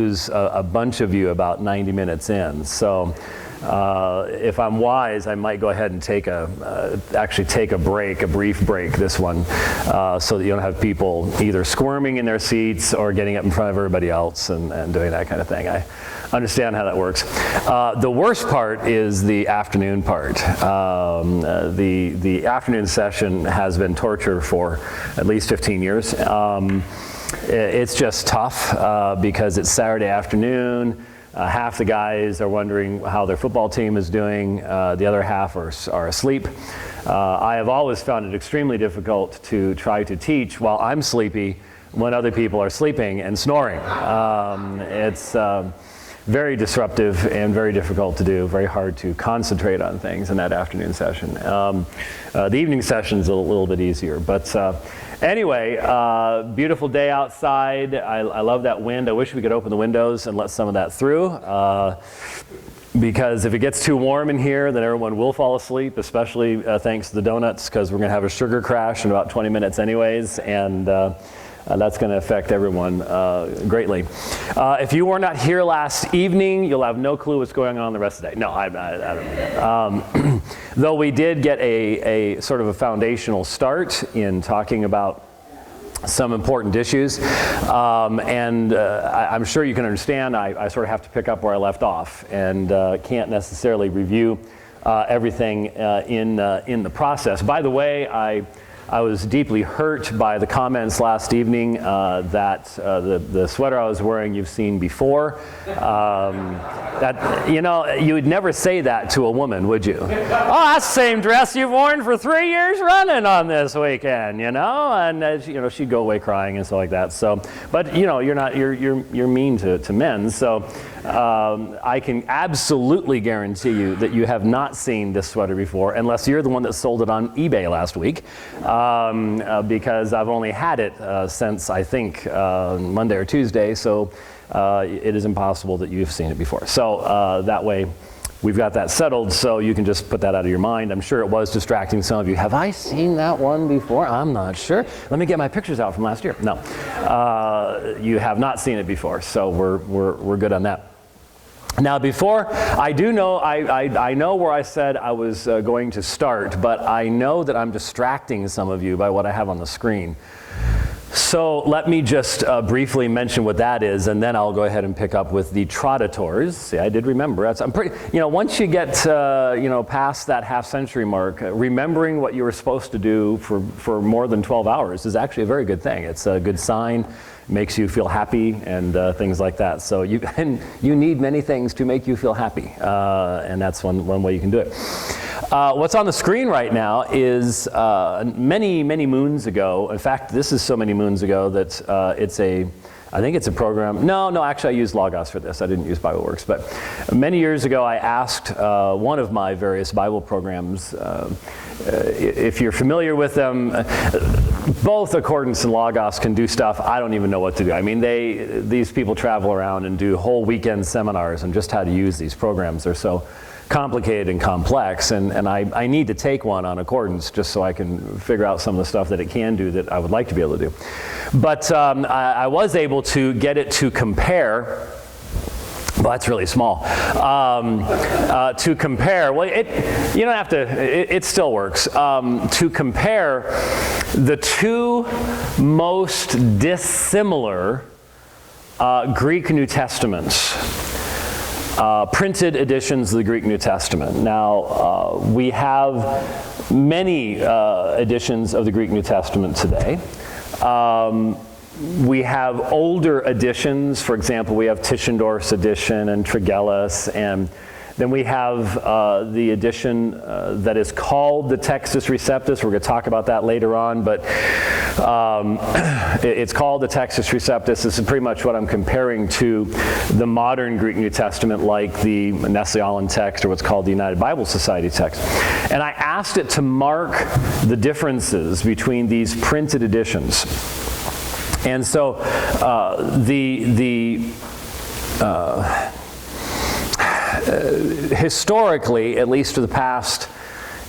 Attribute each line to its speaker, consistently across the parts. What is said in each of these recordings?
Speaker 1: lose a bunch of you about 90 minutes in. So if I'm wise, I might go ahead and actually take a brief break, this one, so that you don't have people either squirming in their seats or getting up in front of everybody else and doing that kind of thing. I understand how that works. The worst part is the afternoon part. The afternoon session has been torture for at least 15 years. It's just tough because it's Saturday afternoon. Half the guys are wondering how their football team is doing. The other half are asleep. I have always found it extremely difficult to try to teach while I'm sleepy when other people are sleeping and snoring. It's very disruptive and very difficult to do, very hard to concentrate on things in that afternoon session. The evening session is a little bit easier. But anyway, beautiful day outside. I love that wind. I wish we could open the windows and let some of that through. Because if it gets too warm in here, then everyone will fall asleep, especially thanks to the donuts, because we're going to have a sugar crash in about 20 minutes anyways. And that's going to affect everyone greatly. If you were not here last evening, you'll have no clue what's going on the rest of the day. No, I don't know. Though we did get a sort of a foundational start in talking about some important issues. I'm sure you can understand, I sort of have to pick up where I left off and can't necessarily review everything in the process. By the way, I was deeply hurt by the comments last evening that the sweater I was wearing you've seen before. That, you know, you would never say that to a woman, would you? Oh, that's the same dress you've worn for 3 years running on this weekend, you know? And you know, she'd go away crying and stuff like that. So, but you know, you're mean to men. So I can absolutely guarantee you that you have not seen this sweater before, unless you're the one that sold it on eBay last week. Because I've only had it since, I think, Monday or Tuesday, so it is impossible that you've seen it before. So that way, we've got that settled, so you can just put that out of your mind. I'm sure it was distracting some of you. Have I seen that one before? I'm not sure. Let me get my pictures out from last year. No, you have not seen it before, so we're good on that. Now, before, I know where I said I was going to start, but I know that I'm distracting some of you by what I have on the screen. So let me just briefly mention what that is, and then I'll go ahead and pick up with the Traditors. See, I did remember. I'm pretty, you know, once you get past that half-century mark, remembering what you were supposed to do for more than 12 hours is actually a very good thing. It's a good sign. Makes you feel happy and things like that. So you need many things to make you feel happy, and that's one way you can do it. What's on the screen right now is many moons ago. In fact, this is so many moons ago that I think it's a program. No, actually I used Logos for this. I didn't use BibleWorks. But many years ago I asked one of my various Bible programs, if you're familiar with them, both Accordance and Logos can do stuff I don't even know what to do. I mean, these people travel around and do whole weekend seminars on just how to use these programs. They're so complicated and complex, and I need to take one on Accordance just so I can figure out some of the stuff that it can do that I would like to be able to do. But I was able to get it to compare. Well, that's really small. To compare, well, you don't have to, it still works. To compare the two most dissimilar Greek New Testaments, printed editions of the Greek New Testament. Now, we have many editions of the Greek New Testament today. We have older editions. For example, we have Tischendorf's edition and Tregelles, and then we have the edition that is called the Textus Receptus. We're going to talk about that later on, but it's called the Textus Receptus. This is pretty much what I'm comparing to the modern Greek New Testament, like the Nicaean text or what's called the United Bible Society text. And I asked it to mark the differences between these printed editions. And so historically, at least for the past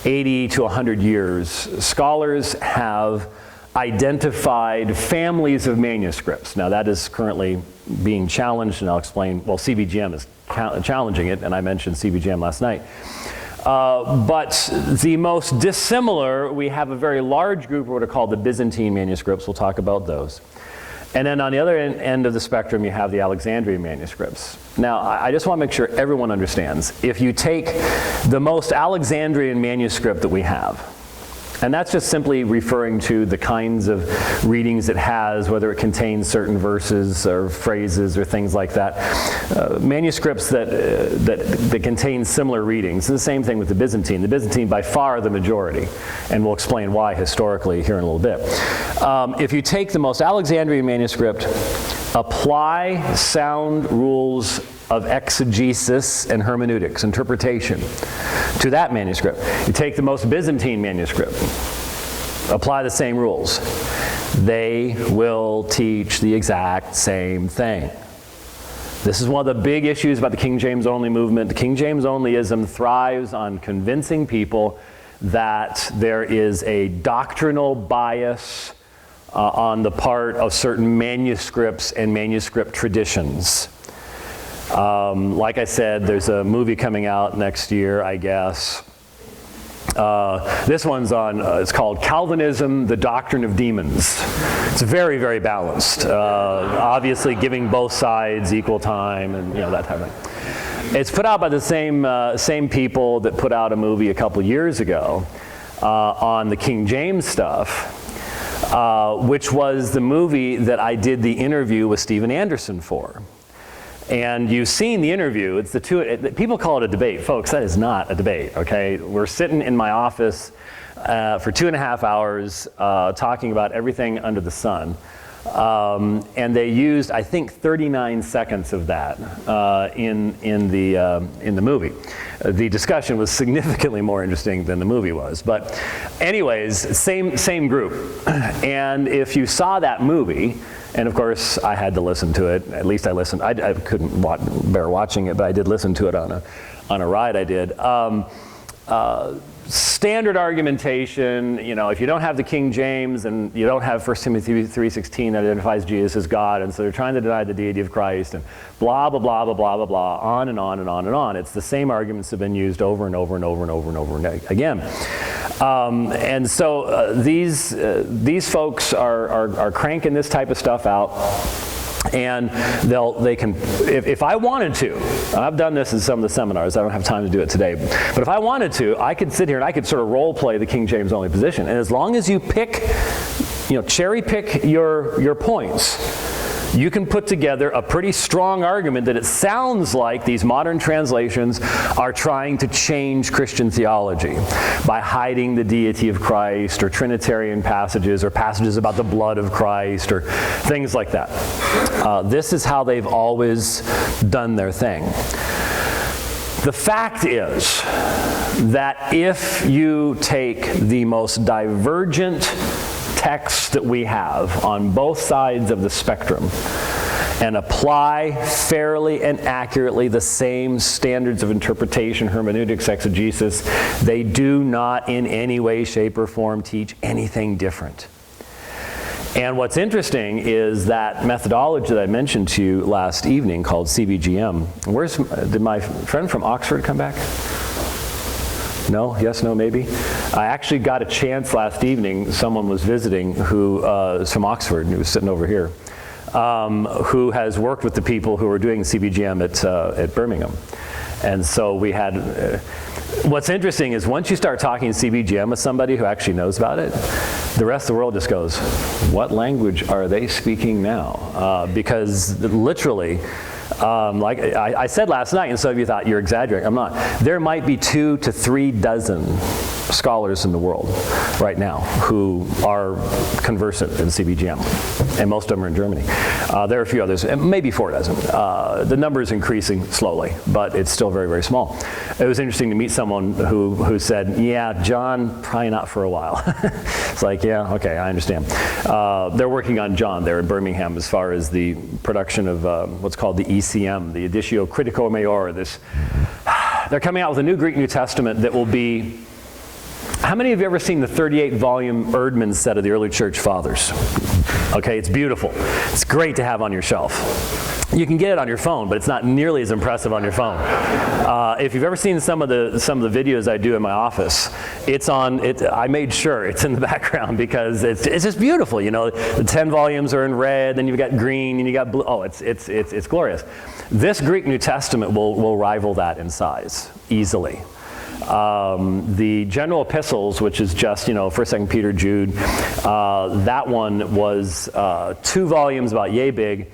Speaker 1: 80 to 100 years, scholars have identified families of manuscripts. Now that is currently being challenged, and I'll explain, well, CBGM is challenging it, and I mentioned CBGM last night. But the most dissimilar, we have a very large group of what are called the Byzantine manuscripts. We'll talk about those. And then on the other end of the spectrum, you have the Alexandria manuscripts. Now, I just want to make sure everyone understands. If you take the most Alexandrian manuscript that we have, and that's just simply referring to the kinds of readings it has, whether it contains certain verses or phrases or things like that. Manuscripts that contain similar readings. And the same thing with the Byzantine. The Byzantine by far the majority, and we'll explain why historically here in a little bit. If you take the most Alexandrian manuscript, apply sound rules of exegesis and hermeneutics, interpretation, to that manuscript. You take the most Byzantine manuscript, apply the same rules. They will teach the exact same thing. This is one of the big issues about the King James only movement. The King James onlyism thrives on convincing people that there is a doctrinal bias on the part of certain manuscripts and manuscript traditions. Like I said, there's a movie coming out next year, I guess. This one's on, it's called Calvinism, the Doctrine of Demons. It's very, very balanced. Obviously giving both sides equal time and that type of thing. It's put out by the same people that put out a movie a couple years ago on the King James stuff, which was the movie that I did the interview with Steven Anderson for. And you've seen the interview. It's the two. People call it a debate, folks. That is not a debate. Okay, we're sitting in my office for 2.5 hours talking about everything under the sun, and they used, I think, 39 seconds of that in the movie. The discussion was significantly more interesting than the movie was. But, anyways, same group. And if you saw that movie. And of course, I had to listen to it. At least I listened. I couldn't bear watching it, but I did listen to it on a ride I did. Standard argumentation, if you don't have the King James and you don't have 1 Timothy 3:16 that identifies Jesus as God, and so they're trying to deny the deity of Christ, and blah, blah, blah, blah, blah, blah, blah, on and on and on and on. It's the same arguments that have been used over and over and over and over and over again. And so these folks are cranking this type of stuff out. And they can, if I wanted to, I've done this in some of the seminars, I don't have time to do it today, but if I wanted to, I could sit here and I could sort of role play the King James only position. And as long as you cherry pick your points, you can put together a pretty strong argument that it sounds like these modern translations are trying to change Christian theology by hiding the deity of Christ, or Trinitarian passages, or passages about the blood of Christ, or things like that. This is how they've always done their thing. The fact is that if you take the most divergent texts that we have on both sides of the spectrum and apply fairly and accurately the same standards of interpretation, hermeneutics, exegesis, they do not in any way, shape, or form teach anything different. And what's interesting is that methodology that I mentioned to you last evening called CBGM. Did my friend from Oxford come back? No? Yes, no, maybe? I actually got a chance last evening. Someone was visiting who is from Oxford, and he was sitting over here, who has worked with the people who are doing CBGM at Birmingham. And so we had, what's interesting is once you start talking CBGM with somebody who actually knows about it, the rest of the world just goes, what language are they speaking now? Because literally, like I said last night, and some of you thought you're exaggerating. I'm not. There might be 2 to 3 dozen scholars in the world right now who are conversant in CBGM, and most of them are in Germany. There are a few others, maybe 4 dozen. The number is increasing slowly, but it's still very, very small. It was interesting to meet someone who said, yeah, John, probably not for a while. It's like, yeah, okay, I understand. They're working on John there in Birmingham as far as the production of what's called the ECM, the Editio Critico Maior. They're coming out with a new Greek New Testament that will be How many of you ever seen the 38-volume Erdman set of the early church fathers? Okay, it's beautiful. It's great to have on your shelf. You can get it on your phone, but it's not nearly as impressive on your phone. If you've ever seen some of the videos I do in my office, I made sure it's in the background because it's just beautiful. You know, the 10 volumes are in red, then you've got green, and you got blue. Oh, it's glorious. This Greek New Testament will rival that in size easily. The General Epistles, which is just, 1st, 2nd Peter, Jude, that one was 2 volumes about yay big.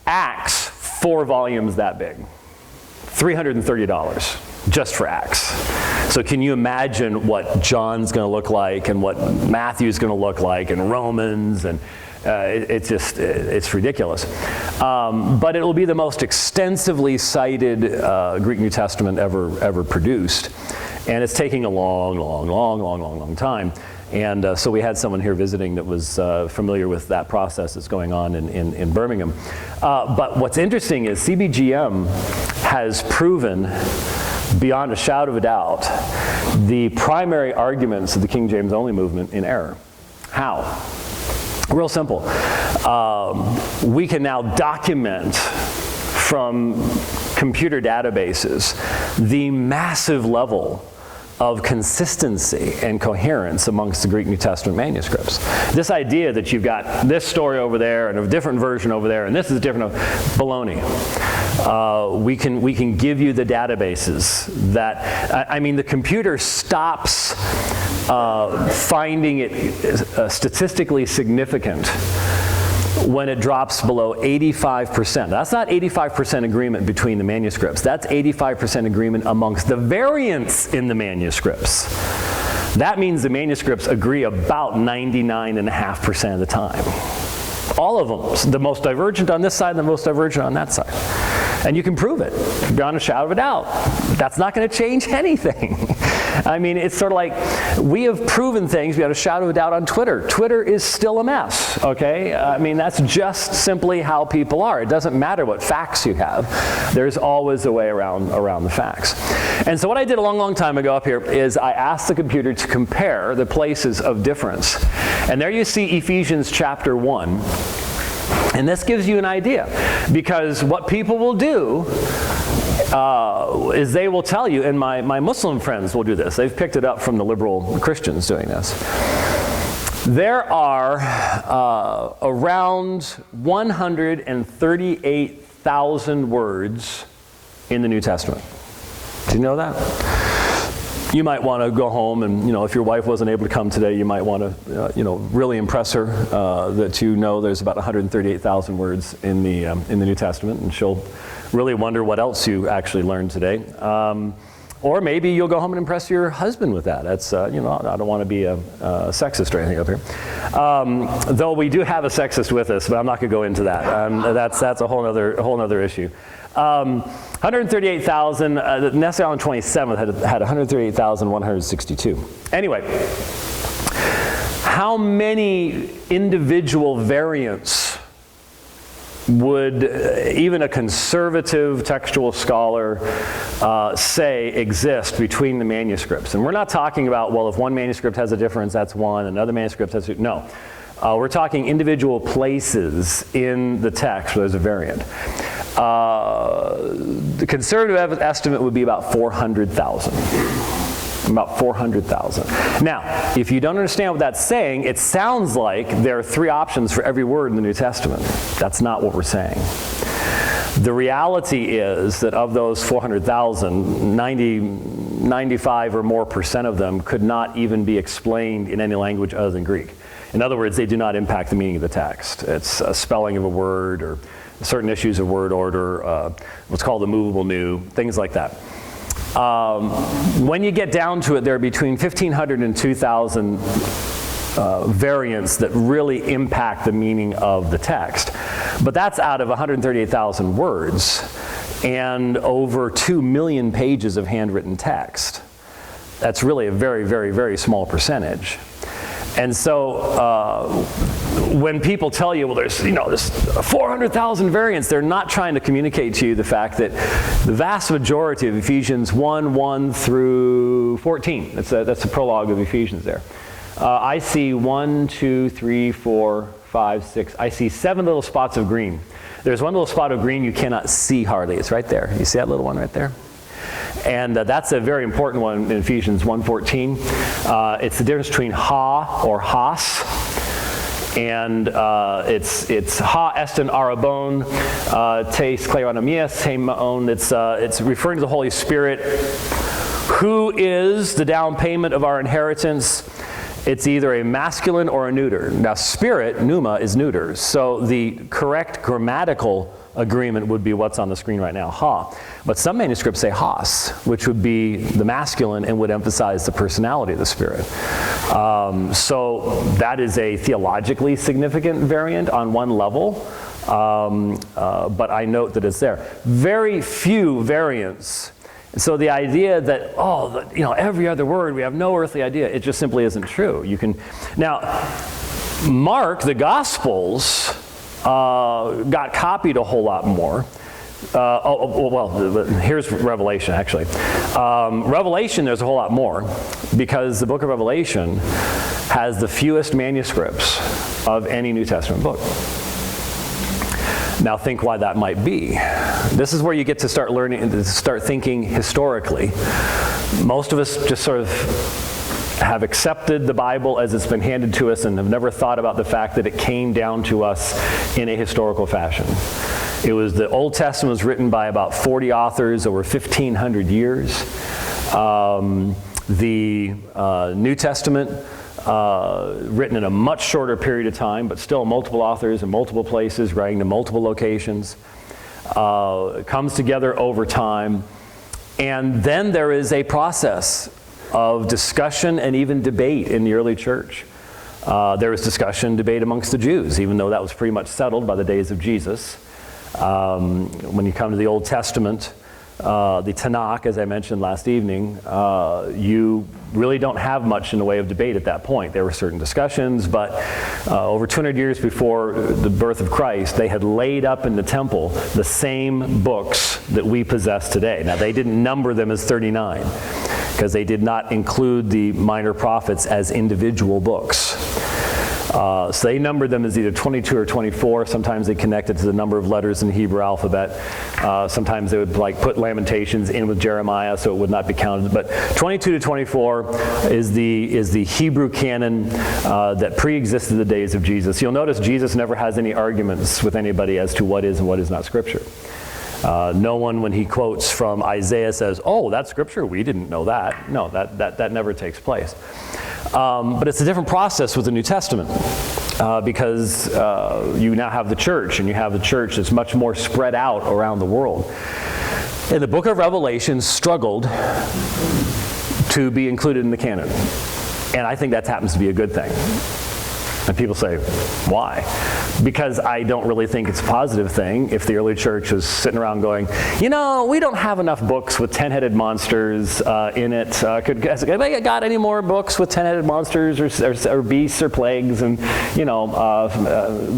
Speaker 1: Acts, 4 volumes that big. $330 just for Acts. So can you imagine what John's going to look like and what Matthew's going to look like and Romans and it's ridiculous. But it will be the most extensively cited Greek New Testament ever produced. And it's taking a long time. And so we had someone here visiting that was familiar with that process that's going on in Birmingham. But what's interesting is CBGM has proven, beyond a shadow of a doubt, the primary arguments of the King James only movement in error. How? Real simple. We can now document from computer databases the massive level of consistency and coherence amongst the Greek New Testament manuscripts. This idea that you've got this story over there and a different version over there and this is different, baloney. We can give you the databases that, the computer stops finding it statistically significant when it drops below 85%. That's not 85% agreement between the manuscripts. That's 85% agreement amongst the variants in the manuscripts. That means the manuscripts agree about 99.5% of the time. All of them. The most divergent on this side and the most divergent on that side. And you can prove it beyond a shadow of a doubt. That's not going to change anything. It's sort of like we have proven things beyond a shadow of a doubt on Twitter. Twitter is still a mess, okay? That's just simply how people are. It doesn't matter what facts you have. There's always a way around the facts. And so what I did a long time ago up here is I asked the computer to compare the places of difference. And there you see Ephesians chapter 1. And this gives you an idea, because what people will do is they will tell you, and my Muslim friends will do this. They've picked it up from the liberal Christians doing this. There are around 138,000 words in the New Testament. Do you know that? You might want to go home and, if your wife wasn't able to come today, you might want to, really impress her that there's about 138,000 words in the New Testament, and she'll really wonder what else you actually learned today. Or maybe you'll go home and impress your husband with that. That's, I don't want to be a sexist or anything up here. Though we do have a sexist with us, but I'm not going to go into that. That's a whole other issue. 138,000, Nicaea on 27th had 138,162. Anyway, how many individual variants would even a conservative textual scholar say exist between the manuscripts? And we're not talking about, well, if one manuscript has a difference, that's one, another manuscript has two. No. We're talking individual places in the text where there's a variant. The conservative estimate would be about 400,000. About 400,000. Now, if you don't understand what that's saying, it sounds like there are 3 options for every word in the New Testament. That's not what we're saying. The reality is that of those 400,000, 95 or more percent of them could not even be explained in any language other than Greek. In other words, they do not impact the meaning of the text. It's a spelling of a word or certain issues of word order, what's called the movable new, things like that. When you get down to it, there are between 1,500 and 2,000 variants that really impact the meaning of the text. But that's out of 138,000 words and over 2 million pages of handwritten text. That's really a very, very, very small percentage. And so when people tell you, well, there's 400,000 variants, they're not trying to communicate to you the fact that the vast majority of Ephesians 1 through 14, that's the prologue of Ephesians there. I see 1, 2, 3, 4, 5, 6, I see 7 little spots of green. There's one little spot of green you cannot see hardly. It's right there. You see that little one right there? And that's a very important one in Ephesians 1:14. It's the difference between ha or has, and it's ha estin arabon, tes kleronomias, heimon. It's referring to the Holy Spirit, who is the down payment of our inheritance. It's either a masculine or a neuter. Now, spirit, pneuma, is neuter. So the correct grammatical agreement would be what's on the screen right now, ha. But some manuscripts say has, which would be the masculine and would emphasize the personality of the Spirit. So that is a theologically significant variant on one level, but I note that it's there. Very few variants. So the idea that, every other word, we have no earthly idea, it just simply isn't true. Now, Mark, the Gospels, got copied a whole lot more. Here's Revelation, actually. Revelation, there's a whole lot more, because the book of Revelation has the fewest manuscripts of any New Testament book. Now think why that might be. This is where you get to start learning, to start thinking historically. Most of us just sort of have accepted the Bible as it's been handed to us and have never thought about the fact that it came down to us in a historical fashion. The Old Testament was written by about 40 authors over 1,500 years. The New Testament, written in a much shorter period of time, but still multiple authors in multiple places, writing to multiple locations. It comes together over time. And then there is a process of discussion and even debate in the early church. There was discussion, debate amongst the Jews, even though that was pretty much settled by the days of Jesus. When you come to the Old Testament, the Tanakh, as I mentioned last evening, you really don't have much in the way of debate at that point. There were certain discussions, but over 200 years before the birth of Christ, they had laid up in the temple the same books that we possess today. Now, they didn't number them as 39, because they did not include the minor prophets as individual books. So they numbered them as either 22 or 24. Sometimes they connected to the number of letters in the Hebrew alphabet. Sometimes they would put Lamentations in with Jeremiah so it would not be counted. But 22 to 24 is the Hebrew canon that pre-existed the days of Jesus. You'll notice Jesus never has any arguments with anybody as to what is and what is not Scripture. No one, when he quotes from Isaiah, says, "Oh, that's Scripture. We didn't know that." No, that never takes place. But it's a different process with the New Testament because you now have the church, and you have the church that's much more spread out around the world. And the book of Revelation struggled to be included in the canon. And I think that happens to be a good thing. And people say, why? Because I don't really think it's a positive thing if the early church was sitting around going, we don't have enough books with 10-headed monsters in it. Has anybody got any more books with 10-headed monsters or beasts or plagues and,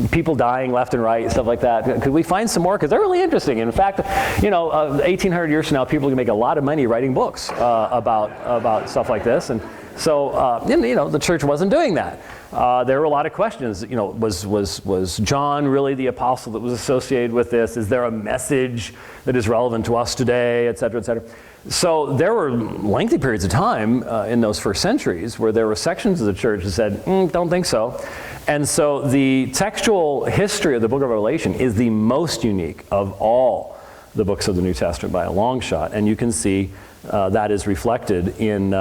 Speaker 1: people dying left and right, stuff like that? Could we find some more? Because they're really interesting. And in fact, 1,800 years from now, people can make a lot of money writing books about stuff like this. And so, the church wasn't doing that. There were a lot of questions. Was John really the apostle that was associated with this? Is there a message that is relevant to us today, et cetera, et cetera? So there were lengthy periods of time in those first centuries where there were sections of the church that said, don't think so. And so the textual history of the book of Revelation is the most unique of all the books of the New Testament by a long shot. And you can see that is reflected in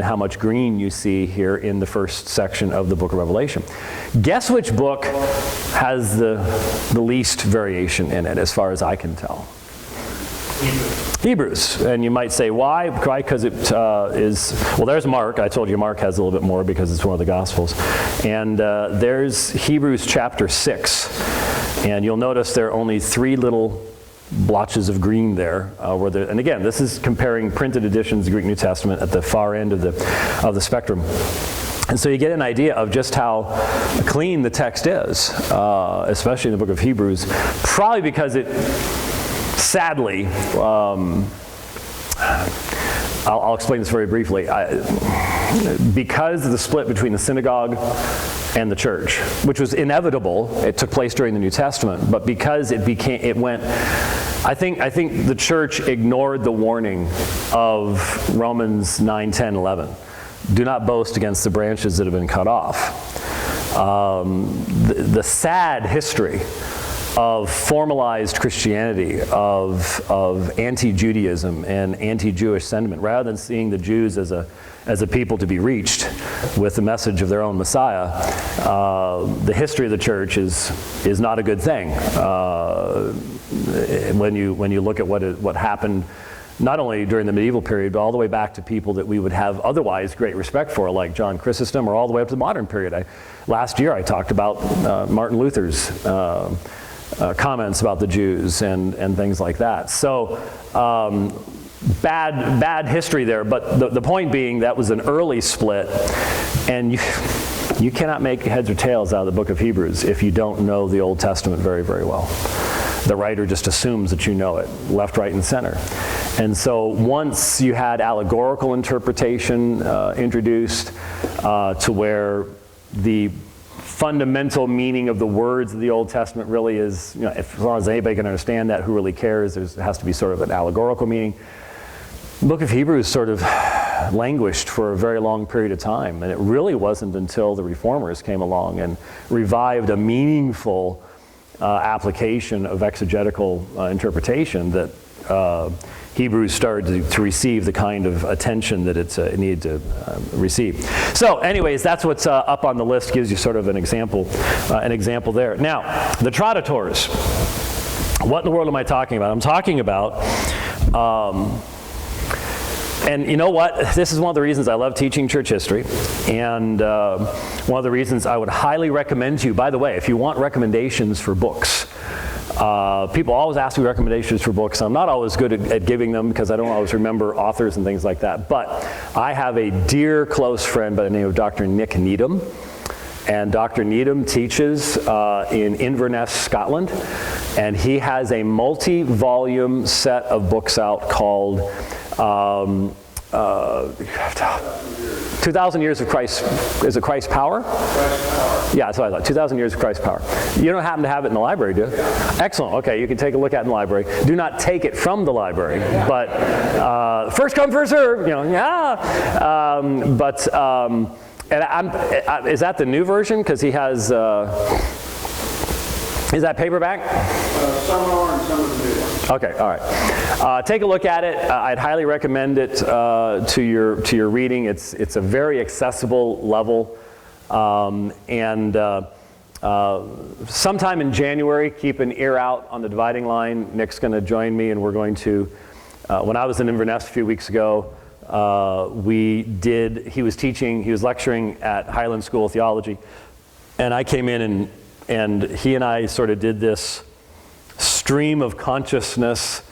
Speaker 1: how much green you see here in the first section of the book of Revelation. Guess which book has the least variation in it, as far as I can tell? Hebrews. And you might say, why? Why? Because it there's Mark. I told you Mark has a little bit more because it's one of the Gospels. And there's Hebrews chapter 6. And you'll notice there are only 3 little blotches of green there, and again, this is comparing printed editions of the Greek New Testament at the far end of the spectrum. And so you get an idea of just how clean the text is, especially in the book of Hebrews, probably because it, sadly, I'll explain this very briefly. Because of the split between the synagogue and the church, which was inevitable, it took place during the New Testament, but because it went, I think the church ignored the warning of Romans 9, 10, 11. Do not boast against the branches that have been cut off. The sad history of formalized Christianity, of anti-Judaism and anti-Jewish sentiment, rather than seeing the Jews as a people to be reached with the message of their own Messiah, the history of the church is not a good thing. When you look at what happened, not only during the medieval period, but all the way back to people that we would have otherwise great respect for, like John Chrysostom, or all the way up to the modern period. Last year I talked about Martin Luther's comments about the Jews and things like that. So bad history there, but the point being that was an early split, and you cannot make heads or tails out of the book of Hebrews if you don't know the Old Testament very, very well. The writer just assumes that you know it, left, right, and center. And so once you had allegorical interpretation introduced to where the fundamental meaning of the words of the Old Testament really is, as long as anybody can understand that, who really cares, there has to be sort of an allegorical meaning. The book of Hebrews sort of languished for a very long period of time, and it really wasn't until the Reformers came along and revived a meaningful application of exegetical interpretation that Hebrews started to receive the kind of attention that it needed to receive. So anyways, that's what's up on the list, gives you sort of an example there. Now, the traditors. What in the world am I talking about? I'm talking about, and you know what? This is one of the reasons I love teaching church history, and one of the reasons I would highly recommend to you, by the way, if you want recommendations for books. People always ask me recommendations for books. I'm not always good at giving them because I don't always remember authors and things like that. But I have a dear close friend by the name of Dr. Nick Needham. And Dr. Needham teaches in Inverness, Scotland. And he has a multi-volume set of books out called 2,000 Years of Christ. Is it Christ's Power? Yeah, that's what I thought. 2,000 Years of Christ's Power. You don't happen to have it in the library, do you? Excellent. Okay, you can take a look at it in the library. Do not take it from the library, but first come, first serve. Yeah. Is that the new version? Because he has. Is that paperback?
Speaker 2: Some are and some are the new ones.
Speaker 1: Okay, all right. Take a look at it. I'd highly recommend it to your reading. It's a very accessible level. Sometime in January, keep an ear out on the dividing line. Nick's going to join me, and we're going to, when I was in Inverness a few weeks ago, he was lecturing at Highland School of Theology, and I came in and he and I sort of did this stream of consciousness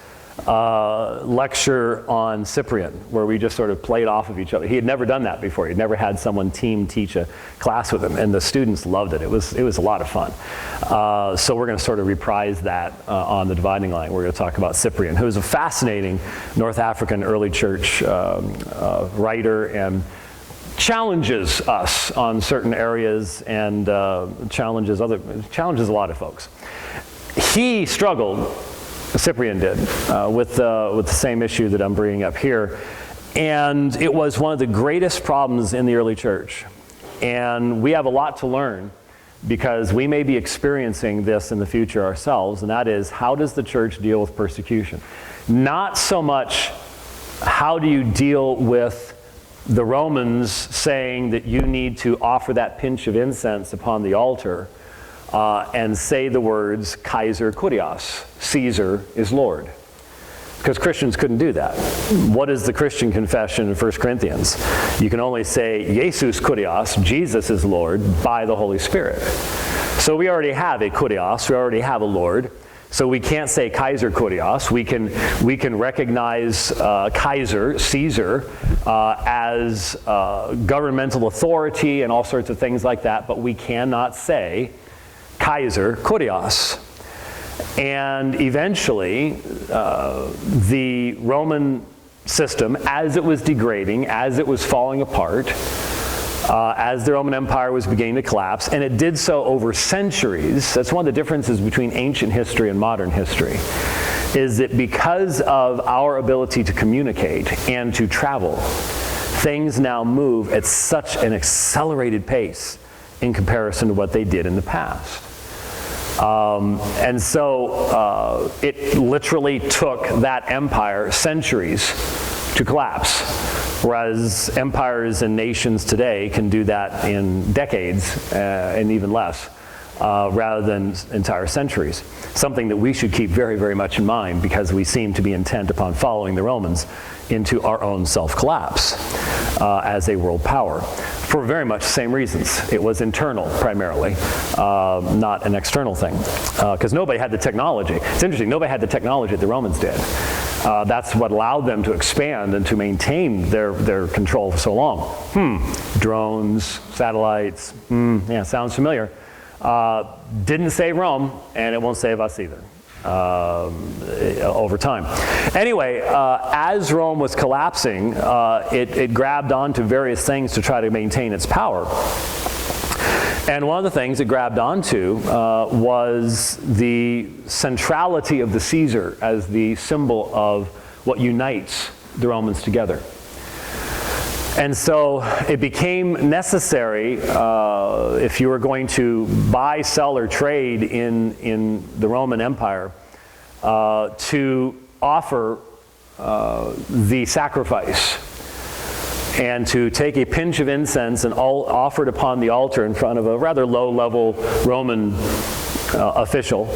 Speaker 1: lecture on Cyprian, where we just sort of played off of each other. He had never done that before. He'd never had someone teach a class with him, and the students loved it. It was a lot of fun. So we're going to sort of reprise that on the dividing line. We're going to talk about Cyprian, who is a fascinating North African early church writer and challenges us on certain areas and challenges a lot of folks. He struggled, Cyprian did, with the same issue that I'm bringing up here, and it was one of the greatest problems in the early church. And we have a lot to learn because we may be experiencing this in the future ourselves, and that is, how does the church deal with persecution? Not so much how do you deal with the Romans saying that you need to offer that pinch of incense upon the altar and say the words Kaiser Kurios, Caesar is Lord. Because Christians couldn't do that. What is the Christian confession in 1 Corinthians? You can only say Jesus Kurios, Jesus is Lord, by the Holy Spirit. So we already have a Kurios, we already have a Lord. So we can't say Kaiser Kurios. We can recognize Kaiser, Caesar, as governmental authority and all sorts of things like that, but we cannot say Kaiser Kurios. And eventually, the Roman system, as it was degrading, as it was falling apart, as the Roman Empire was beginning to collapse, and it did so over centuries. That's one of the differences between ancient history and modern history, is that because of our ability to communicate and to travel, things now move at such an accelerated pace in comparison to what they did in the past. And so it literally took that empire centuries to collapse, whereas empires and nations today can do that in decades and even less, rather than entire centuries. Something that we should keep very, very much in mind, because we seem to be intent upon following the Romans into our own self-collapse as a world power, for very much the same reasons. It was internal primarily, not an external thing, because nobody had the technology. It's interesting, nobody had the technology that the Romans did. That's what allowed them to expand and to maintain their control for so long. Drones, satellites, yeah, sounds familiar. Didn't save Rome, and it won't save us either. Over time. Anyway, as Rome was collapsing, it grabbed onto various things to try to maintain its power. And one of the things it grabbed onto was the centrality of the Caesar as the symbol of what unites the Romans together. And so it became necessary, if you were going to buy, sell, or trade in the Roman Empire, to offer the sacrifice and to take a pinch of incense and offer it upon the altar in front of a rather low-level Roman official,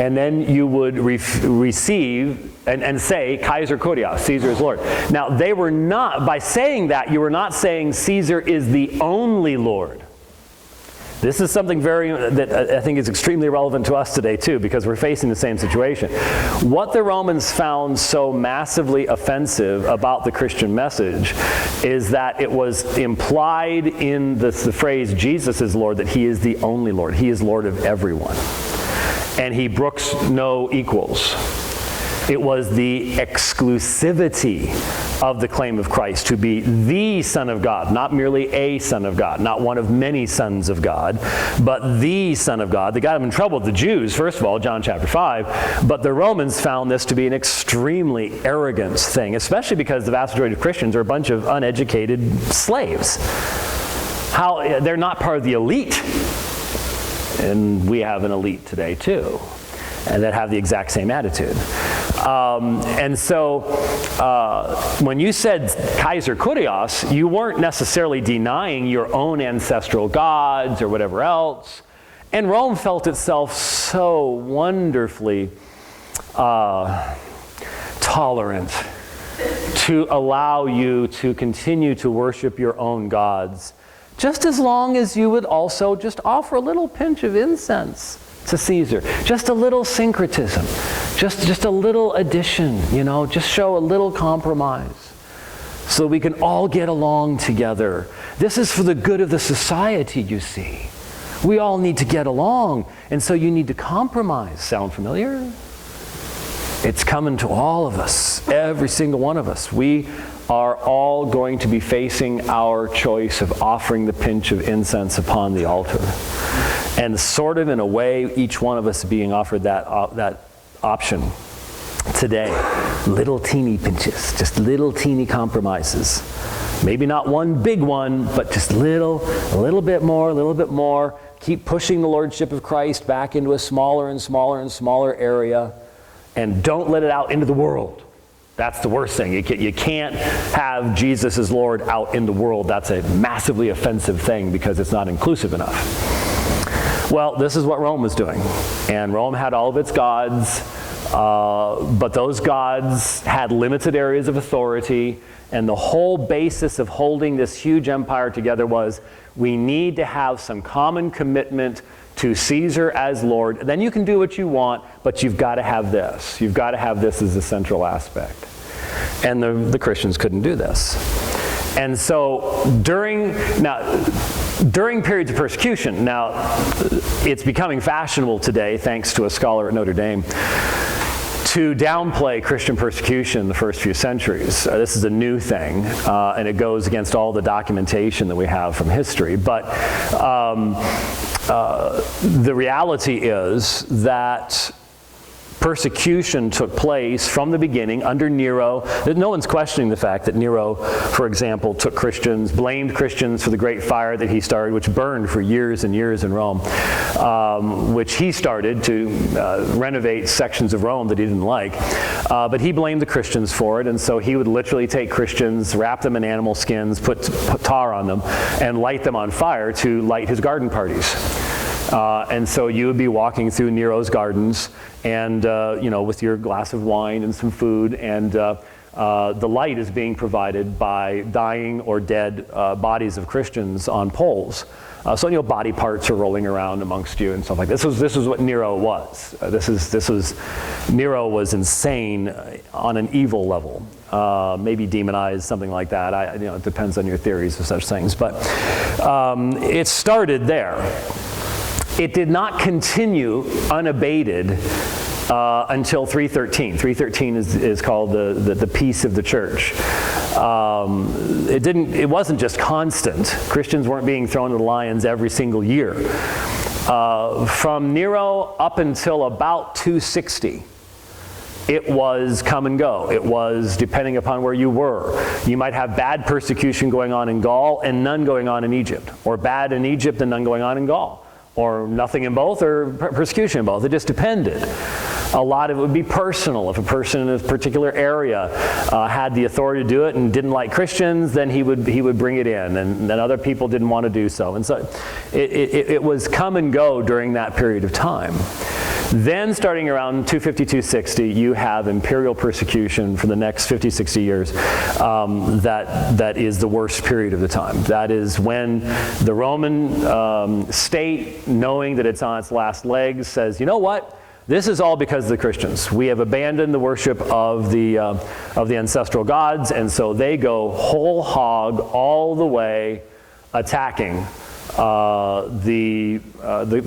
Speaker 1: and then you would receive and say, Kaiser Kurios, Caesar is Lord. Now, they were not, by saying that, you were not saying Caesar is the only Lord. This is something that I think is extremely relevant to us today too, because we're facing the same situation. What the Romans found so massively offensive about the Christian message is that it was implied in the phrase Jesus is Lord that he is the only Lord. He is Lord of everyone. And he brooks no equals. It was the exclusivity of the claim of Christ to be the Son of God, not merely a Son of God, not one of many sons of God, but the Son of God. They got him in trouble with the Jews, first of all, John chapter 5, but the Romans found this to be an extremely arrogant thing, especially because the vast majority of Christians are a bunch of uneducated slaves. They're not part of the elite, and we have an elite today too, and that have the exact same attitude. And so when you said Kaiser Kurios, you weren't necessarily denying your own ancestral gods or whatever else. And Rome felt itself so wonderfully tolerant to allow you to continue to worship your own gods, just as long as you would also just offer a little pinch of incense to Caesar, just a little syncretism, just a little addition, just show a little compromise so we can all get along together. This is for the good of the society, you see. We all need to get along, and so you need to compromise. Sound familiar? It's coming to all of us, every single one of us. We are all going to be facing our choice of offering the pinch of incense upon the altar. And sort of in a way, each one of us being offered that option today. Little teeny pinches, just little teeny compromises. Maybe not one big one, but just a little bit more. Keep pushing the Lordship of Christ back into a smaller and smaller and smaller area. And don't let it out into the world. That's the worst thing. You can't have Jesus as Lord out in the world. That's a massively offensive thing because it's not inclusive enough. Well, this is what Rome was doing. And Rome had all of its gods, but those gods had limited areas of authority. And the whole basis of holding this huge empire together was we need to have some common commitment to Caesar as Lord. Then you can do what you want, but you've got to have this. You've got to have this as a central aspect. And the Christians couldn't do this. And so during periods of persecution, now it's becoming fashionable today, thanks to a scholar at Notre Dame, to downplay Christian persecution in the first few centuries. This is a new thing, and it goes against all the documentation that we have from history. But the reality is that persecution took place from the beginning under Nero. No one's questioning the fact that Nero, for example, took Christians, blamed Christians for the great fire that he started, which burned for years and years in Rome, which he started to renovate sections of Rome that he didn't like. But he blamed the Christians for it, and so he would literally take Christians, wrap them in animal skins, put tar on them, and light them on fire to light his garden parties. And so you would be walking through Nero's gardens, and with your glass of wine and some food, and the light is being provided by dying or dead bodies of Christians on poles. So body parts are rolling around amongst you and stuff like this. This was what Nero was. Nero was insane on an evil level. Maybe demonized, something like that. It depends on your theories of such things. But it started there. It did not continue unabated until 313. 313 is called the peace of the church. It wasn't just constant. Christians weren't being thrown to the lions every single year. From Nero up until about 260, it was come and go. It was depending upon where you were. You might have bad persecution going on in Gaul and none going on in Egypt, or bad in Egypt and none going on in Gaul, or nothing in both, or persecution in both. It just depended. A lot of it would be personal. If a person in a particular area had the authority to do it and didn't like Christians, then he would bring it in, and then other people didn't want to do so. And so it was come and go during that period of time. Then starting around 250, 260, you have imperial persecution for the next 50, 60 years. That is the worst period of the time. That is when the Roman state, knowing that it's on its last legs, says, you know what? This is all because of the Christians. We have abandoned the worship of the ancestral gods, and so they go whole hog all the way attacking the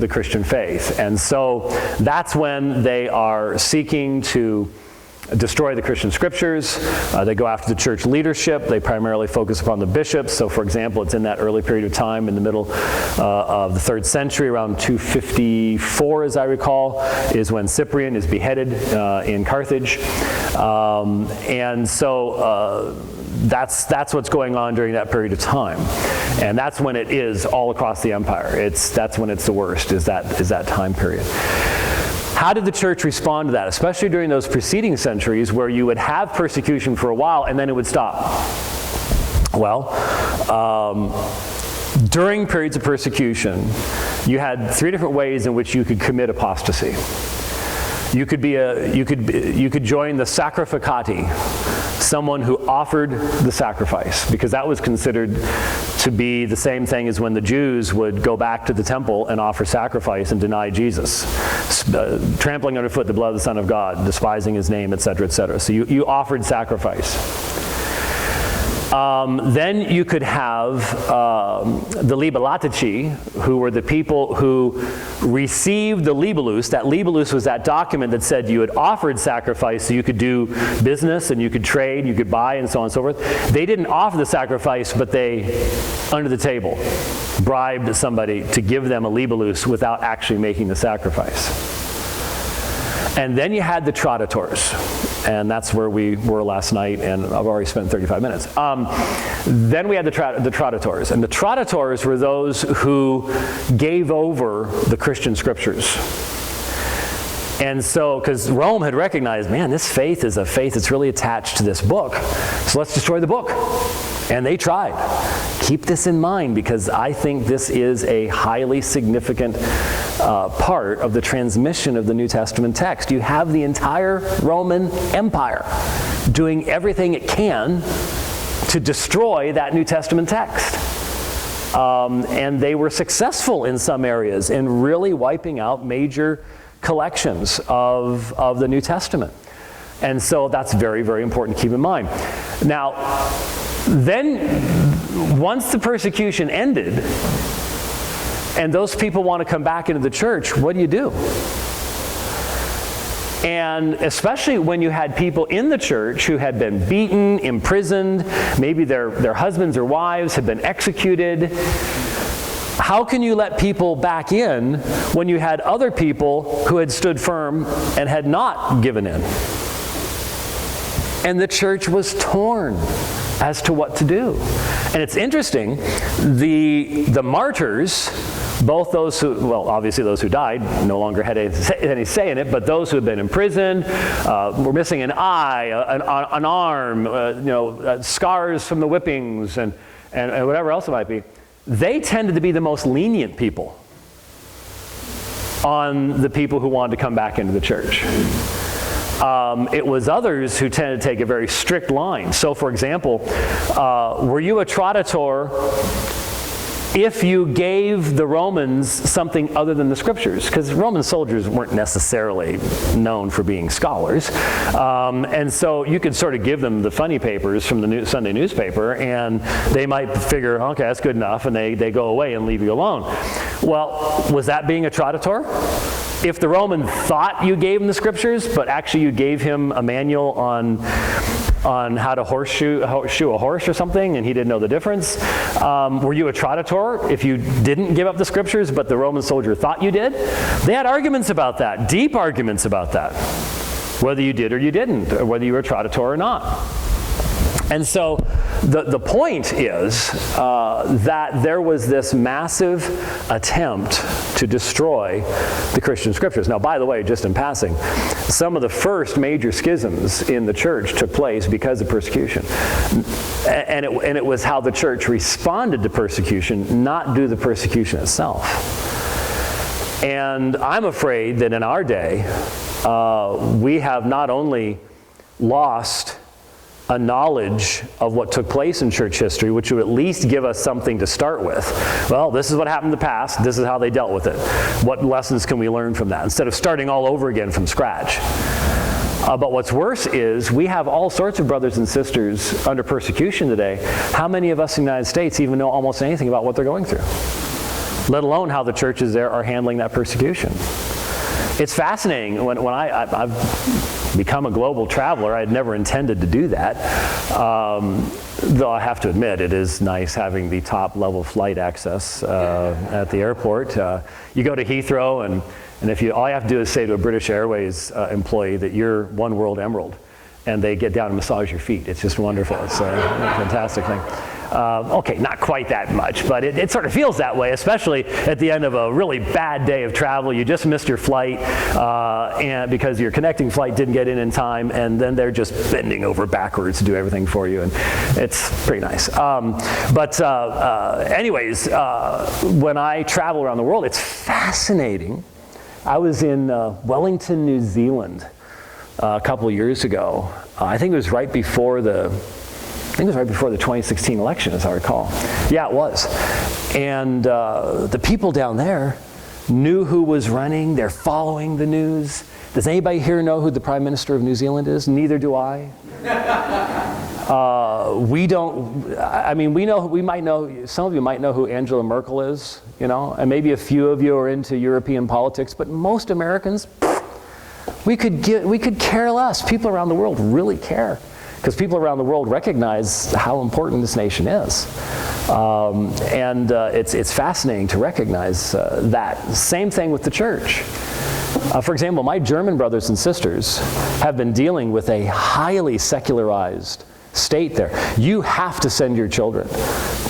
Speaker 1: Christian faith. And so that's when they are seeking to destroy the Christian scriptures. They go after the church leadership. They primarily focus upon the bishops. So for example, it's in that early period of time in the middle of the 3rd century, around 254 as I recall, is when Cyprian is beheaded in Carthage. And so that's what's going on during that period of time. And that's when it is all across the empire. That's when it's the worst, is that time period. How did the church respond to that, especially during those preceding centuries where you would have persecution for a while and then it would stop? Well, during periods of persecution, you had 3 different ways in which you could commit apostasy. You could join the sacrificati, someone who offered the sacrifice, because that was considered to be the same thing as when the Jews would go back to the temple and offer sacrifice and deny Jesus, trampling underfoot the blood of the Son of God, despising his name, etc., etc. So you offered sacrifice. Then you could have the libellatici, who were the people who received the libellus. That libellus was that document that said you had offered sacrifice, so you could do business and you could trade, you could buy, and so on and so forth. They didn't offer the sacrifice, but they, under the table, bribed somebody to give them a libellus without actually making the sacrifice. And then you had the traditores, and that's where we were last night, and I've already spent 35 minutes. Then we had the traditores, and the traditores were those who gave over the Christian scriptures. And so, because Rome had recognized, man, this faith is a faith that's really attached to this book, so let's destroy the book. And they tried. Keep this in mind, because I think this is a highly significant part of the transmission of the New Testament text. You have the entire Roman Empire doing everything it can to destroy that New Testament text. And they were successful in some areas in really wiping out major collections of the New Testament. And so that's very, very important to keep in mind. Now, then, once the persecution ended, and those people want to come back into the church, what do? And especially when you had people in the church who had been beaten, imprisoned, maybe their husbands or wives had been executed. How can you let people back in when you had other people who had stood firm and had not given in? And the church was torn as to what to do. And it's interesting, the martyrs, both those who, well, obviously those who died no longer had any say in it, but those who had been imprisoned, were missing an eye, an arm, scars from the whippings, and whatever else it might be, they tended to be the most lenient people on the people who wanted to come back into the church. It was others who tended to take a very strict line. So, for example, were you a traditor if you gave the Romans something other than the scriptures? Because Roman soldiers weren't necessarily known for being scholars. And so you could sort of give them the funny papers from the Sunday newspaper, and they might figure, okay, that's good enough, and they go away and leave you alone. Well, was that being a traditor? If the Roman thought you gave him the scriptures, but actually you gave him a manual on how to shoe a horse or something, and he didn't know the difference, were you a traditor if you didn't give up the scriptures, but the Roman soldier thought you did? They had arguments about that, deep arguments about that, whether you did or you didn't, or whether you were a traditor or not. And so the point is that there was this massive attempt to destroy the Christian scriptures. Now, by the way, just in passing, some of the first major schisms in the church took place because of persecution. And it was how the church responded to persecution, not due to the persecution itself. And I'm afraid that in our day, we have not only lost a knowledge of what took place in church history, which would at least give us something to start with. Well, this is what happened in the past. This is how they dealt with it. What lessons can we learn from that? Instead of starting all over again from scratch. But what's worse is we have all sorts of brothers and sisters under persecution today. How many of us in the United States even know almost anything about what they're going through? Let alone how the churches there are handling that persecution. It's fascinating. When I've become a global traveler, I had never intended to do that. Though I have to admit, it is nice having the top level flight access at the airport. You go to Heathrow, and if all you have to do is say to a British Airways employee that you're One World Emerald, and they get down and massage your feet. It's just wonderful. It's a fantastic thing. Okay, not quite that much, but it sort of feels that way, especially at the end of a really bad day of travel. You just missed your flight and because your connecting flight didn't get in time, and then they're just bending over backwards to do everything for you, and it's pretty nice. Anyways, when I travel around the world, it's fascinating. I was in Wellington, New Zealand a couple of years ago. I think it was right before the 2016 election, as I recall. Yeah, it was. And the people down there knew who was running. They're following the news. Does anybody here know who the Prime Minister of New Zealand is? Neither do I. We don't. I mean, we might know. Some of you might know who Angela Merkel is, and maybe a few of you are into European politics. But most Americans, we could care less. People around the world really care, because people around the world recognize how important this nation is. It's fascinating to recognize that. Same thing with the church. For example, my German brothers and sisters have been dealing with a highly secularized state there. You have to send your children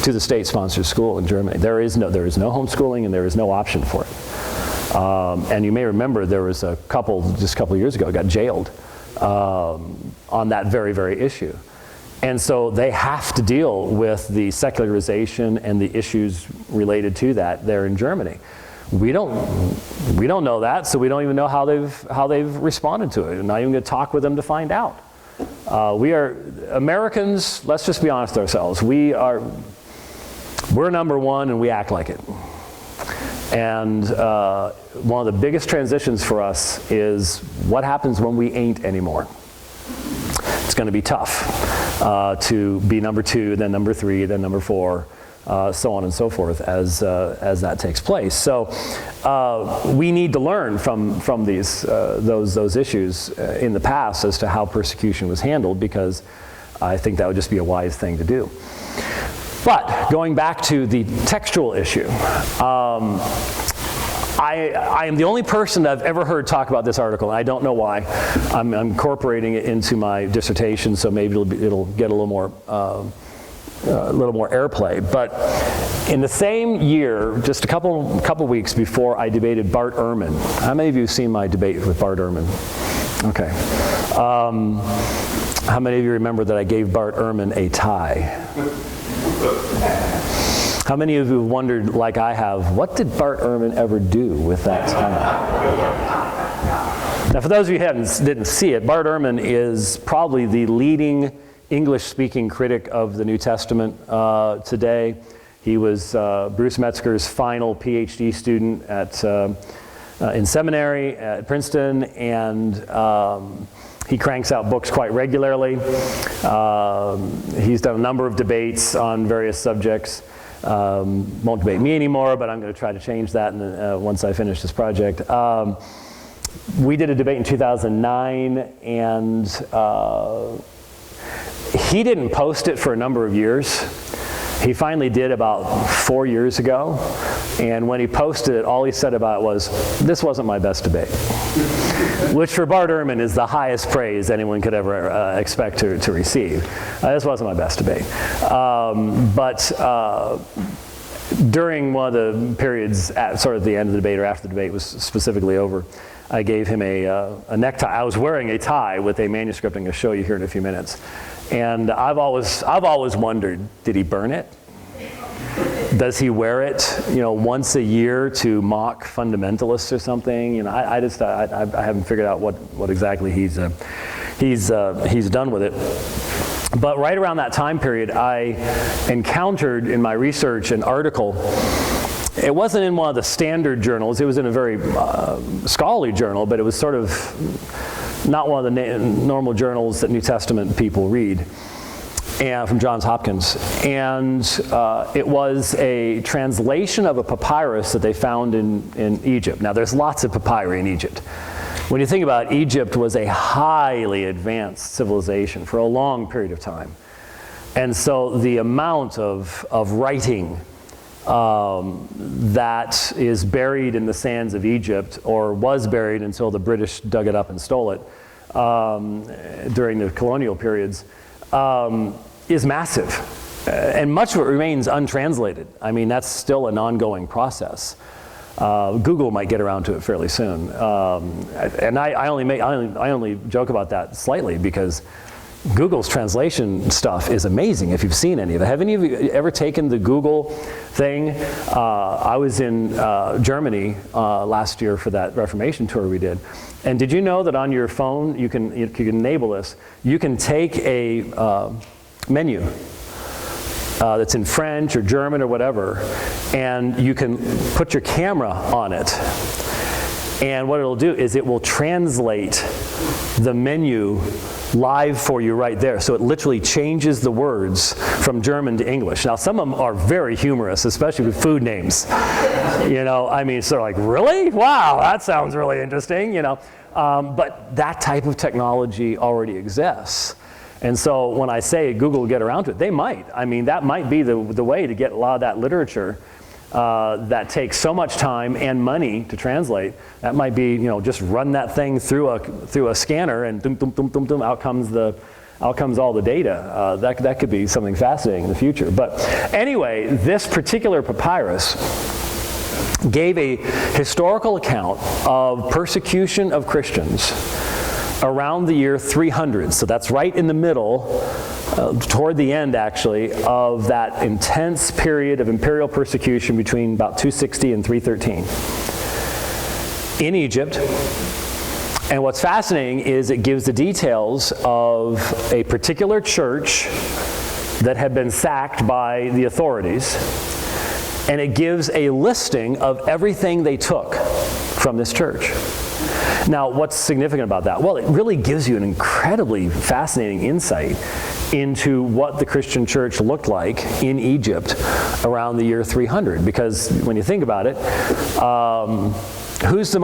Speaker 1: to the state-sponsored school in Germany. There is no homeschooling, and there is no option for it. And you may remember there was just a couple of years ago, got jailed on that very, very issue. And so they have to deal with the secularization and the issues related to that there in Germany. We don't know that, so we don't even know how they've responded to it. We're not even going to talk with them to find out. We are Americans. Let's just be honest with ourselves. We we're number one and we act like it. And one of the biggest transitions for us is what happens when we ain't anymore. It's going to be tough to be number 2, then number 3, then number 4, so on and so forth as that takes place. So we need to learn from these those issues in the past as to how persecution was handled, because I think that would just be a wise thing to do. But going back to the textual issue, I am the only person that I've ever heard talk about this article, and I don't know why. I'm incorporating it into my dissertation, so maybe it'll get a little more airplay. But in the same year, just a couple weeks before I debated Bart Ehrman. How many of you have seen my debate with Bart Ehrman? Okay. How many of you remember that I gave Bart Ehrman a tie? How many of you have wondered, like I have, what did Bart Ehrman ever do with that tie? Now, for those of you who didn't see it, Bart Ehrman is probably the leading English-speaking critic of the New Testament today. He was Bruce Metzger's final PhD student in seminary at Princeton, and he cranks out books quite regularly. He's done a number of debates on various subjects. Won't debate me anymore, but I'm going to try to change that once I finish this project. We did a debate in 2009, and he didn't post it for a number of years. He finally did about 4 years ago, and when he posted it, all he said about it was, "This wasn't my best debate," which for Bart Ehrman is the highest praise anyone could ever expect to receive. This wasn't my best debate. But during one of the periods at sort of the end of the debate or after the debate was specifically over, I gave him a necktie. I was wearing a tie with a manuscript I'm going to show you here in a few minutes. And I've always wondered, did he burn it? Does he wear it, once a year to mock fundamentalists or something? I haven't figured out what exactly he's done with it. But right around that time period, I encountered in my research an article. It wasn't in one of the standard journals. It was in a very scholarly journal, but it was sort of not one of the normal journals that New Testament people read, and from Johns Hopkins. And it was a translation of a papyrus that they found in Egypt. Now, there's lots of papyri in Egypt. When you think about it, Egypt was a highly advanced civilization for a long period of time. And so the amount of writing that is buried in the sands of Egypt, or was buried until the British dug it up and stole it during the colonial periods, is massive. And much of it remains untranslated. I mean, that's still an ongoing process. Google might get around to it fairly soon. And I only joke about that slightly because Google's translation stuff is amazing if you've seen any of it. Have any of you ever taken the Google thing? I was in Germany last year for that Reformation tour we did. And did you know that on your phone, you can enable this, you can take a menu that's in French or German or whatever, and you can put your camera on it. And what it'll do is it will translate the menu live for you right there. So it literally changes the words from German to English. Now, some of them are very humorous, especially with food names. I mean, sort of like, really? Wow, that sounds really interesting, But that type of technology already exists. And so when I say Google will get around to it, they might. I mean, that might be the way to get a lot of that literature that takes so much time and money to translate. That might be, just run that thing through a scanner, and dum, dum, dum, dum, dum, out comes all the data. That could be something fascinating in the future. But anyway, this particular papyrus gave a historical account of persecution of Christians around the year 300. So that's right in the middle, toward the end actually, of that intense period of imperial persecution between about 260 and 313 in Egypt. And what's fascinating is it gives the details of a particular church that had been sacked by the authorities. And it gives a listing of everything they took from this church. Now, what's significant about that? Well, it really gives you an incredibly fascinating insight into what the Christian church looked like in Egypt around the year 300. Because when you think about it, who's the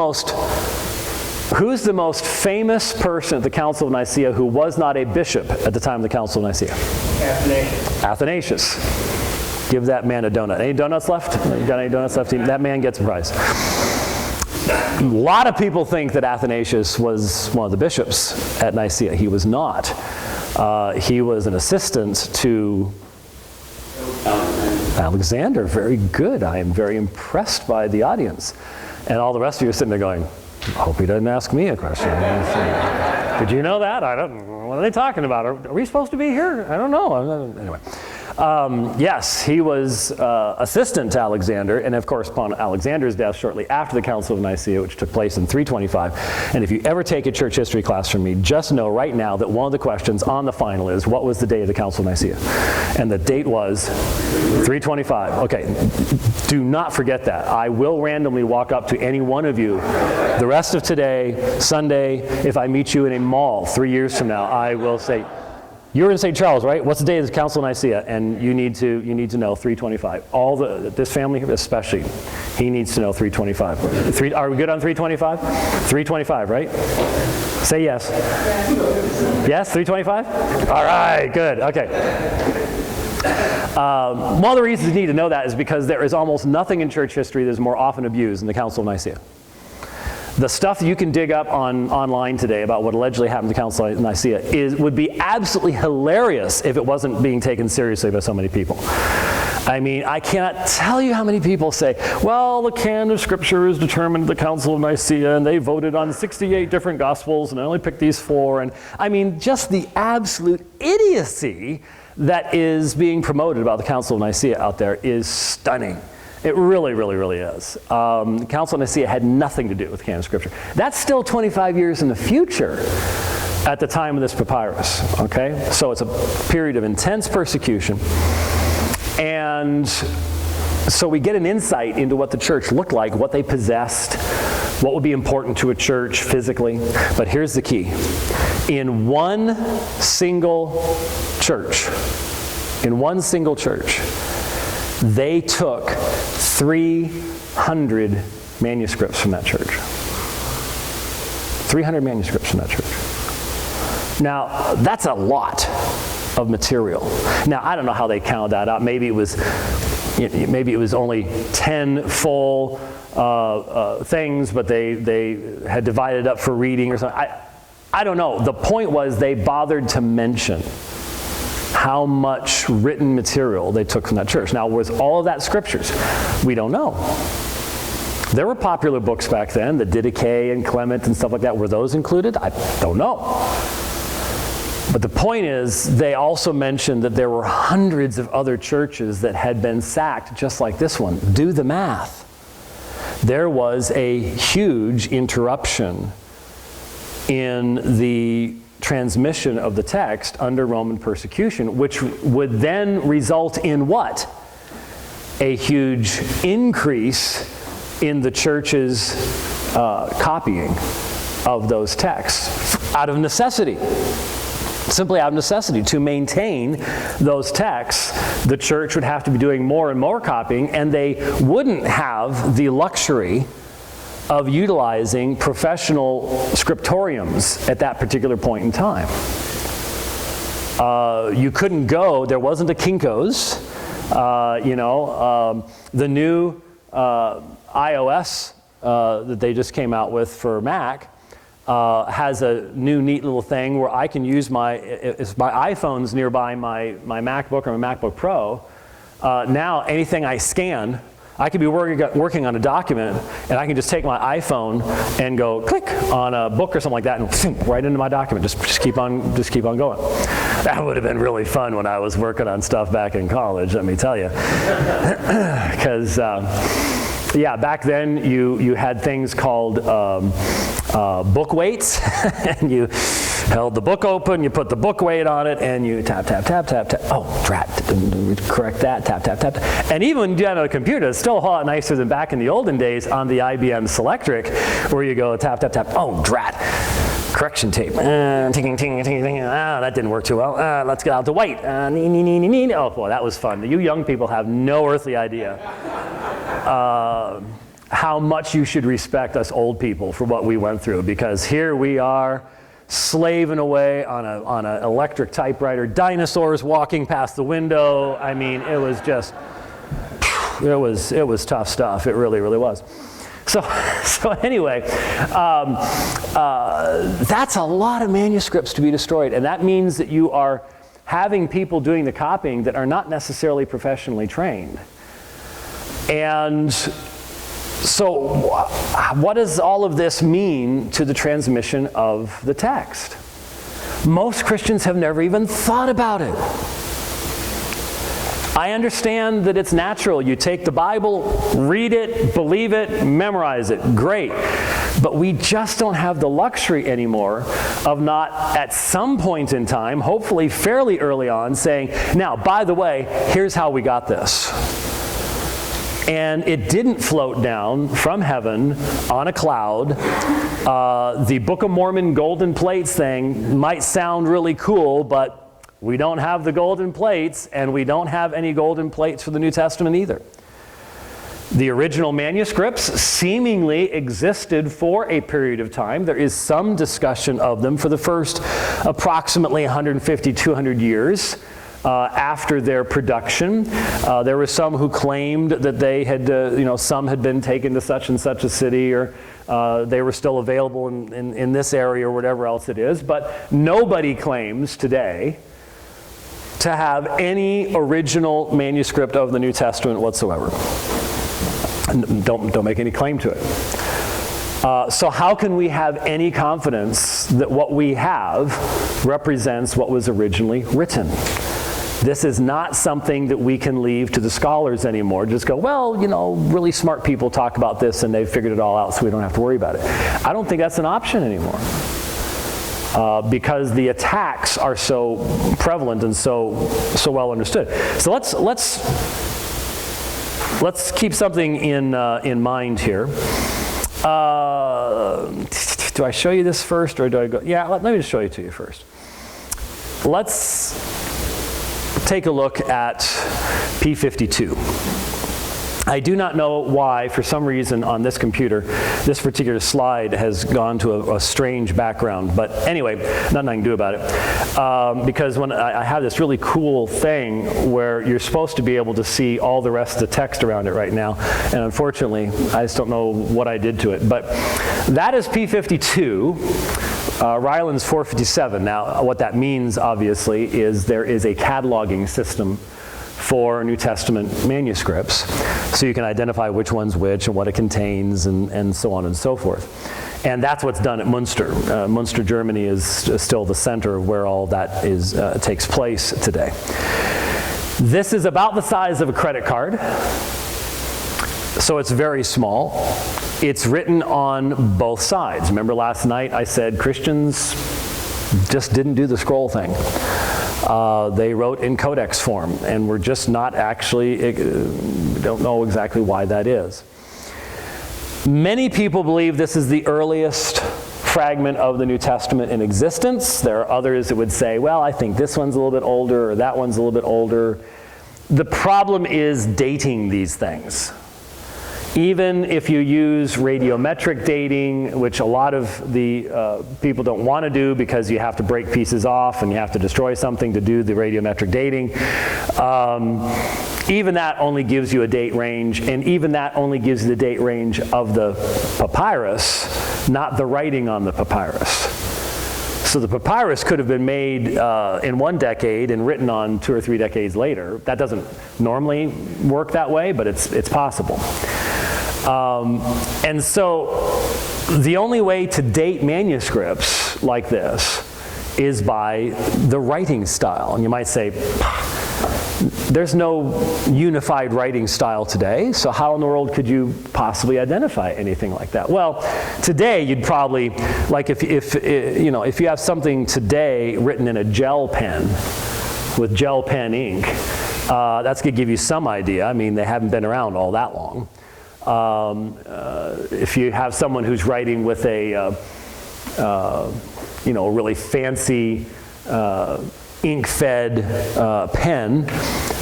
Speaker 1: most famous person at the Council of Nicaea who was not a bishop at the time of the Council of Nicaea? Athanasius. Give that man a donut. Any donuts left? Got any donuts left? That man gets a prize. A lot of people think that Athanasius was one of the bishops at Nicaea. He was not. He was an assistant to Alexander. Very good. I am very impressed by the audience. And all the rest of you are sitting there going, I hope he doesn't ask me a question. Did you know that? I don't. What are they talking about? Are we supposed to be here? I don't know. Anyway. Yes, he was assistant to Alexander, and of course upon Alexander's death shortly after the Council of Nicaea, which took place in 325. And if you ever take a church history class from me, just know right now that one of the questions on the final is, what was the date of the Council of Nicaea? And the date was 325. Okay, do not forget that. I will randomly walk up to any one of you the rest of today, Sunday, if I meet you in a mall 3 years from now, I will say, you're in St. Charles, right? What's the day of the Council of Nicaea? And you need to know 325. This family especially, he needs to know 325. Are we good on 325? 325, right? Say yes. Yes, 325? All right, good. Okay. One of the reasons you need to know that is because there is almost nothing in church history that is more often abused than the Council of Nicaea. The stuff that you can dig up online today about what allegedly happened to the Council of Nicaea would be absolutely hilarious if it wasn't being taken seriously by so many people. I mean, I cannot tell you how many people say, well, the canon of Scripture is determined at the Council of Nicaea, and they voted on 68 different Gospels, and I only picked these 4. And I mean, just the absolute idiocy that is being promoted about the Council of Nicaea out there is stunning. It really, really, really is. The Council of Nicaea had nothing to do with canon of Scripture. That's still 25 years in the future at the time of this papyrus, okay? So it's a period of intense persecution. And so we get an insight into what the church looked like, what they possessed, what would be important to a church physically. But here's the key. In one single church, they took 300 manuscripts from that church. 300 manuscripts from that church. Now, that's a lot of material. Now, I don't know how they counted that out. Maybe it was only 10 full things, but they had divided up for reading or something. I don't know. The point was they bothered to mention how much written material they took from that church. Now, was all of that scriptures? We don't know. There were popular books back then, the Didache and Clement and stuff like that. Were those included? I don't know. But the point is, they also mentioned that there were hundreds of other churches that had been sacked just like this one. Do the math. There was a huge interruption in the transmission of the text under Roman persecution, which would then result in what? A huge increase in the church's copying of those texts out of necessity. Simply out of necessity. To maintain those texts, the church would have to be doing more and more copying, and they wouldn't have the luxury of utilizing professional scriptoriums at that particular point in time. You couldn't go, there wasn't a Kinko's, the new iOS that they just came out with for Mac has a new neat little thing where I can use if my iPhone's nearby my MacBook or my MacBook Pro, now anything I scan, I could be working on a document, and I can just take my iPhone and go click on a book or something like that, and right into my document. Just keep on going. That would have been really fun when I was working on stuff back in college. Let me tell you, because back then you had things called book weights, and held the book open, you put the book weight on it, and you tap, tap, tap, tap, tap. Oh, drat, correct that, tap, tap, tap. And even when you do that on a computer, it's still a whole lot nicer than back in the olden days on the IBM Selectric, where you go tap, tap, tap. Oh, drat. Correction tape. Ting, ting, ting, ting. That didn't work too well. Let's get out the white. Oh, boy, that was fun. You young people have no earthly idea how much you should respect us old people for what we went through, because here we are slaving away on an electric typewriter, dinosaurs walking past the window. I mean, it was just, it was tough stuff. It really, really was. So anyway, that's a lot of manuscripts to be destroyed, and that means that you are having people doing the copying that are not necessarily professionally trained. And so what does all of this mean to the transmission of the text? Most Christians have never even thought about it. I understand that it's natural. You take the Bible, read it, believe it, memorize it. Great. But we just don't have the luxury anymore of not at some point in time, hopefully fairly early on, saying, now, by the way, here's how we got this. And it didn't float down from heaven on a cloud. The Book of Mormon golden plates thing might sound really cool, but we don't have the golden plates, and we don't have any golden plates for the New Testament either. The original manuscripts seemingly existed for a period of time. There is some discussion of them for the first approximately 150, 200 years after their production. There were some who claimed that they had, some had been taken to such and such a city, or they were still available in this area or whatever else it is. But nobody claims today to have any original manuscript of the New Testament whatsoever. Don't make any claim to it. So how can we have any confidence that what we have represents what was originally written? This is not something that we can leave to the scholars anymore. Just go, well, really smart people talk about this and they've figured it all out, so we don't have to worry about it. I don't think that's an option anymore. Because the attacks are so prevalent and so well understood. So let's keep something in mind here. Do I show you this first, or do I go? Yeah, let me just show it to you first. Let's take a look at P52. I do not know why, for some reason on this computer, this particular slide has gone to a strange background. But anyway, nothing I can do about it. Because when I have this really cool thing where you're supposed to be able to see all the rest of the text around it right now. And unfortunately, I just don't know what I did to it. But that is P52. Ryland's 457. Now, what that means, obviously, is there is a cataloging system for New Testament manuscripts, so you can identify which one's which and what it contains, and so on and so forth. And that's what's done at Munster. Munster, Germany is still the center of where all that takes place today. This is about the size of a credit card, so it's very small. It's written on both sides. Remember last night I said Christians just didn't do the scroll thing. They wrote in codex form, and we're just not actually, don't know exactly why that is. Many people believe this is the earliest fragment of the New Testament in existence. There are others that would say, well, I think this one's a little bit older, or that one's a little bit older. The problem is dating these things. Even if you use radiometric dating, which a lot of the people don't want to do because you have to break pieces off and you have to destroy something to do the radiometric dating, even that only gives you a date range, and even that only gives you the date range of the papyrus, not the writing on the papyrus. So the papyrus could have been made in one decade and written on 2 or 3 decades later. That doesn't normally work that way, but it's possible. And so the only way to date manuscripts like this is by the writing style. And you might say, there's no unified writing style today, so how in the world could you possibly identify anything like that? Well, today you'd probably, like if you have something today written in a gel pen with gel pen ink, that's going to give you some idea. I mean, they haven't been around all that long. If you have someone who's writing with a really fancy ink-fed pen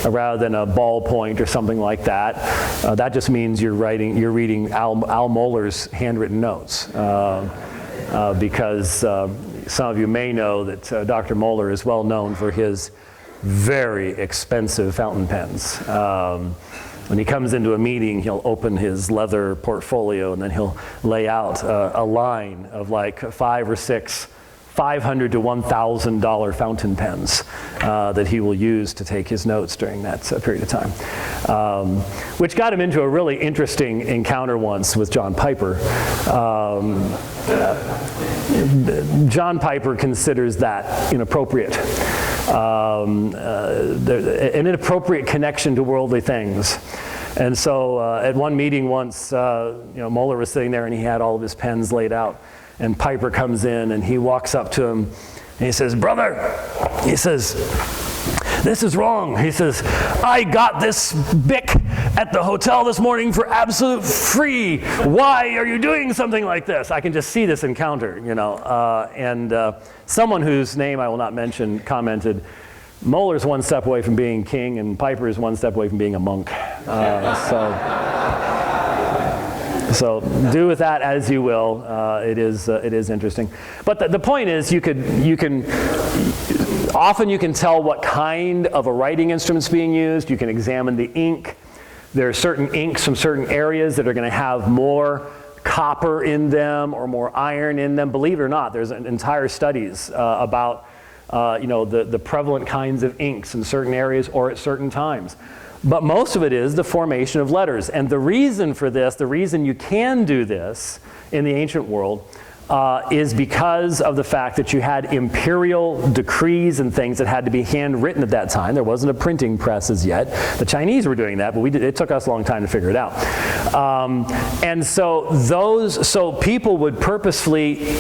Speaker 1: rather than a ballpoint or something like that, that just means you're reading Al Mohler's handwritten notes, because some of you may know that Dr. Mohler is well known for his very expensive fountain pens. When he comes into a meeting, he'll open his leather portfolio and then he'll lay out a line of like 5 or 6 $500 to $1,000 fountain pens that he will use to take his notes during that period of time. Which got him into a really interesting encounter once with John Piper. John Piper considers that inappropriate. An inappropriate connection to worldly things. And so at one meeting once, Mohler was sitting there and he had all of his pens laid out. And Piper comes in and he walks up to him and he says, "Brother," he says, "this is wrong." He says, "I got this Bic at the hotel this morning for absolute free. Why are you doing something like this?" I can just see this encounter, and someone whose name I will not mention commented, "Mohler's one step away from being king and Piper is one step away from being a monk." So do with that as you will. It is interesting. But the point is, often you can tell what kind of a writing instrument's being used. You can examine the ink. There are certain inks from certain areas that are going to have more copper in them or more iron in them. Believe it or not, there's entire studies about the prevalent kinds of inks in certain areas or at certain times. But most of it is the formation of letters. And the reason for this, the reason you can do this in the ancient world, is because of the fact that you had imperial decrees and things that had to be handwritten at that time. There wasn't a printing press as yet. The Chinese were doing that, but it took us a long time to figure it out. And so people would purposefully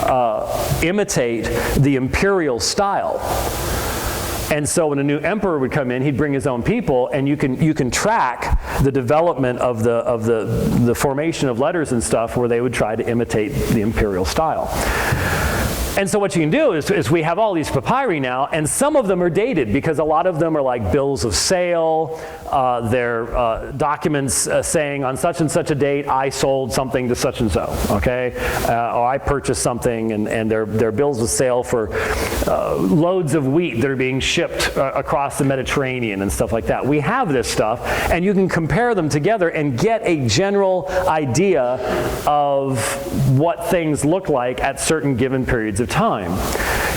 Speaker 1: imitate the imperial style. And so when a new emperor would come in, he'd bring his own people, and you can track the development of the formation of letters and stuff where they would try to imitate the imperial style. And so what you can do is we have all these papyri now, and some of them are dated because a lot of them are like bills of sale. They're documents saying on such and such a date I sold something to such and so, okay? Or I purchased something, and they're bills of sale for loads of wheat that are being shipped across the Mediterranean and stuff like that. We have this stuff, and you can compare them together and get a general idea of what things look like at certain given periods of time.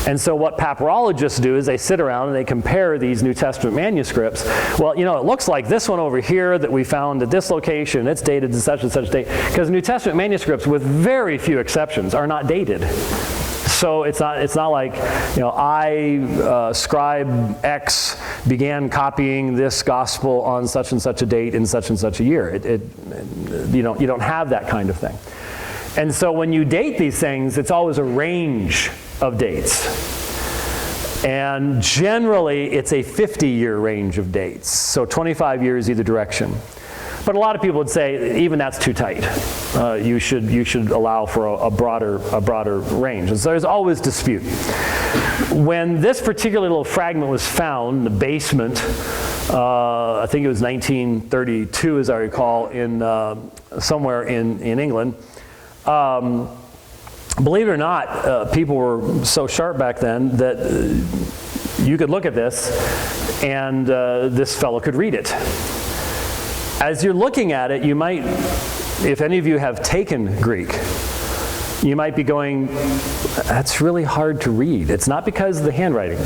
Speaker 1: And so what papyrologists do is they sit around and they compare these New Testament manuscripts. Well, it looks like this one over here that we found at this location, it's dated to such and such date. Because New Testament manuscripts, with very few exceptions, are not dated. So it's not like, scribe X began copying this gospel on such and such a date in such and such a year. You don't have that kind of thing. And so when you date these things, it's always a range of dates. And generally, it's a 50-year range of dates. So 25 years either direction. But a lot of people would say even that's too tight. You should allow for a broader range. And so there's always dispute. When this particular little fragment was found in the basement, I think it was 1932, as I recall, in somewhere in England. Believe it or not, people were so sharp back then that you could look at this and this fellow could read it. As you're looking at it, you might, if any of you have taken Greek, you might be going, that's really hard to read. It's not because of the handwriting.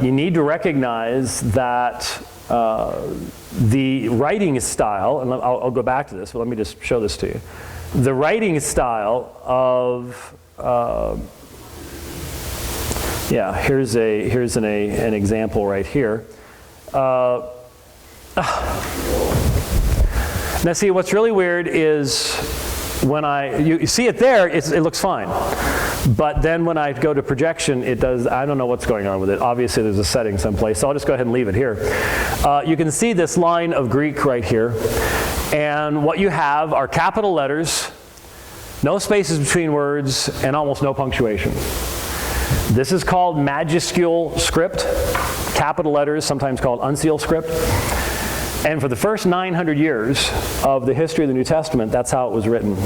Speaker 1: You need to recognize that the writing style, and I'll go back to this, but let me just show this to you. The writing style of, here's an example right here. Now see, what's really weird is when you see it there, it looks fine. But then when I go to projection, it does, I don't know what's going on with it. Obviously there's a setting someplace, so I'll just go ahead and leave it here. You can see this line of Greek right here. And what you have are capital letters, no spaces between words, and almost no punctuation. This is called majuscule script, capital letters, sometimes called uncial script. And for the first 900 years of the history of the New Testament, that's how it was written.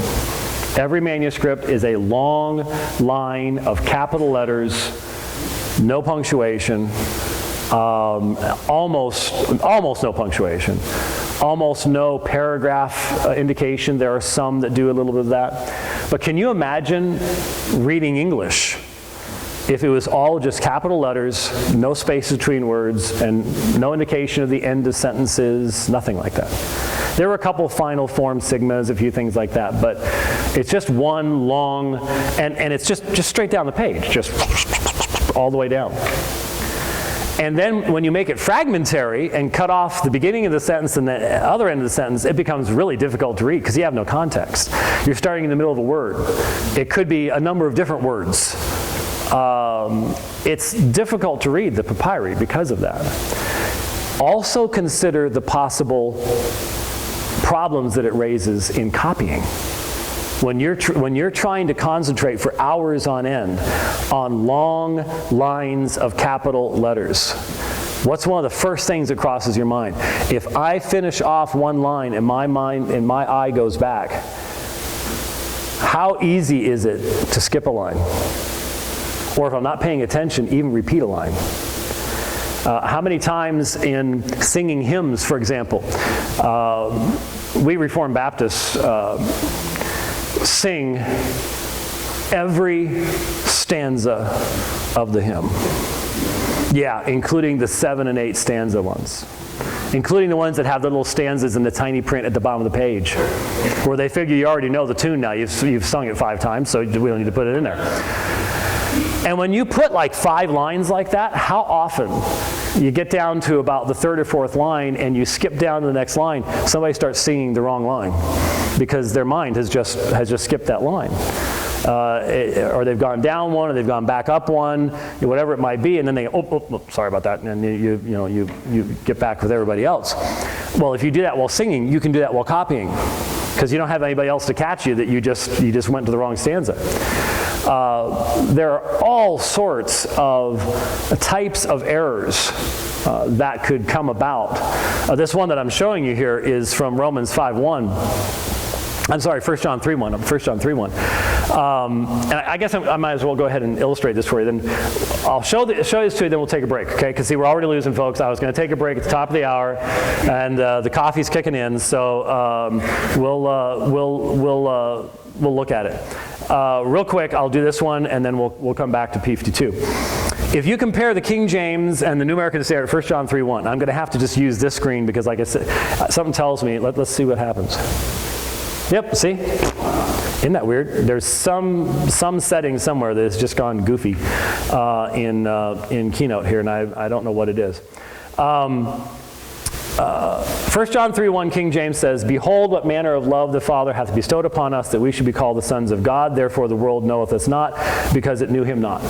Speaker 1: Every manuscript is a long line of capital letters, no punctuation, almost no punctuation, almost no paragraph indication. There are some that do a little bit of that. But can you imagine reading English if it was all just capital letters, no spaces between words, and no indication of the end of sentences, nothing like that? There were a couple final form sigmas, a few things like that, but it's just one long, and it's just straight down the page, just all the way down. And then when you make it fragmentary and cut off the beginning of the sentence and the other end of the sentence, it becomes really difficult to read because you have no context. You're starting in the middle of a word. It could be a number of different words. It's difficult to read the papyri because of that. Also consider the possible problems that it raises in copying. When you're trying to concentrate for hours on end on long lines of capital letters, what's one of the first things that crosses your mind? If I finish off one line and my eye goes back, how easy is it to skip a line? Or if I'm not paying attention, even repeat a line. How many times in singing hymns, for example, we Reformed Baptists sing every stanza of the hymn. Yeah, including the 7 and 8 stanza ones. Including the ones that have the little stanzas in the tiny print at the bottom of the page, where they figure you already know the tune now. You've sung it 5 times, so we don't need to put it in there. And when you put like 5 lines like that, how often you get down to about the 3rd or 4th line and you skip down to the next line, somebody starts singing the wrong line because their mind has just skipped that line. Or they've gone down one, or they've gone back up one, whatever it might be, and then they go, oh, sorry about that, and you get back with everybody else. Well, if you do that while singing, you can do that while copying, because you don't have anybody else to catch you that you just went to the wrong stanza. There are all sorts of types of errors that could come about. This one that I'm showing you here is from Romans 5:1. I'm sorry, 1 John 3:1. 1 John 3:1. And I guess I might as well go ahead and illustrate this for you. Then I'll show this to you, then we'll take a break, okay? Because see, we're already losing folks. I was going to take a break at the top of the hour, and the coffee's kicking in, so we'll look at it. Real quick, I'll do this one, and then we'll come back to P52. If you compare the King James and the New American Standard, 1 John 3:1, I'm going to have to just use this screen because, like I said, something tells me. Let's see what happens. Yep, see? Isn't that weird? There's some setting somewhere that has just gone goofy in Keynote here, and I don't know what it is. 1 John 3:1, King James says, "Behold, what manner of love the Father hath bestowed upon us, that we should be called the sons of God. Therefore the world knoweth us not, because it knew him not."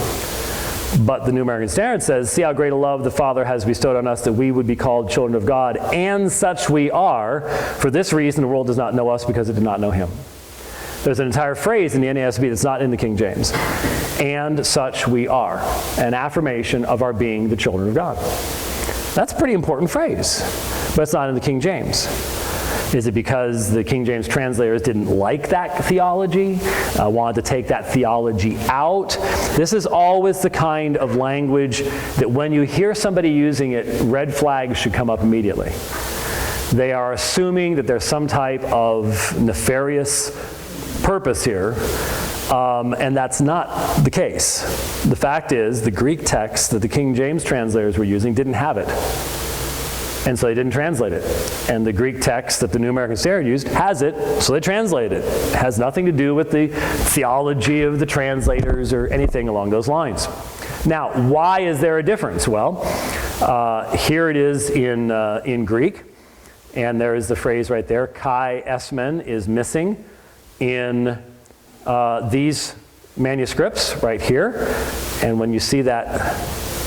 Speaker 1: But the New American Standard says, "See how great a love the Father has bestowed on us, that we would be called children of God. And such we are. For this reason the world does not know us, because it did not know him." There's an entire phrase in the NASB that's not in the King James. "And such we are." An affirmation of our being the children of God. That's a pretty important phrase, but it's not in the King James. Is it because the King James translators didn't like that theology, wanted to take that theology out? This is always the kind of language that when you hear somebody using it, red flags should come up immediately. They are assuming that there's some type of nefarious purpose here, and that's not the case. The fact is, the Greek text that the King James translators were using didn't have it. And so they didn't translate it. And the Greek text that the New American Standard used has it, so they translated it. It has nothing to do with the theology of the translators or anything along those lines. Now, why is there a difference? Well, Here it is in Greek, and there is the phrase right there, kai esmen, is missing in these manuscripts right here. And when you see that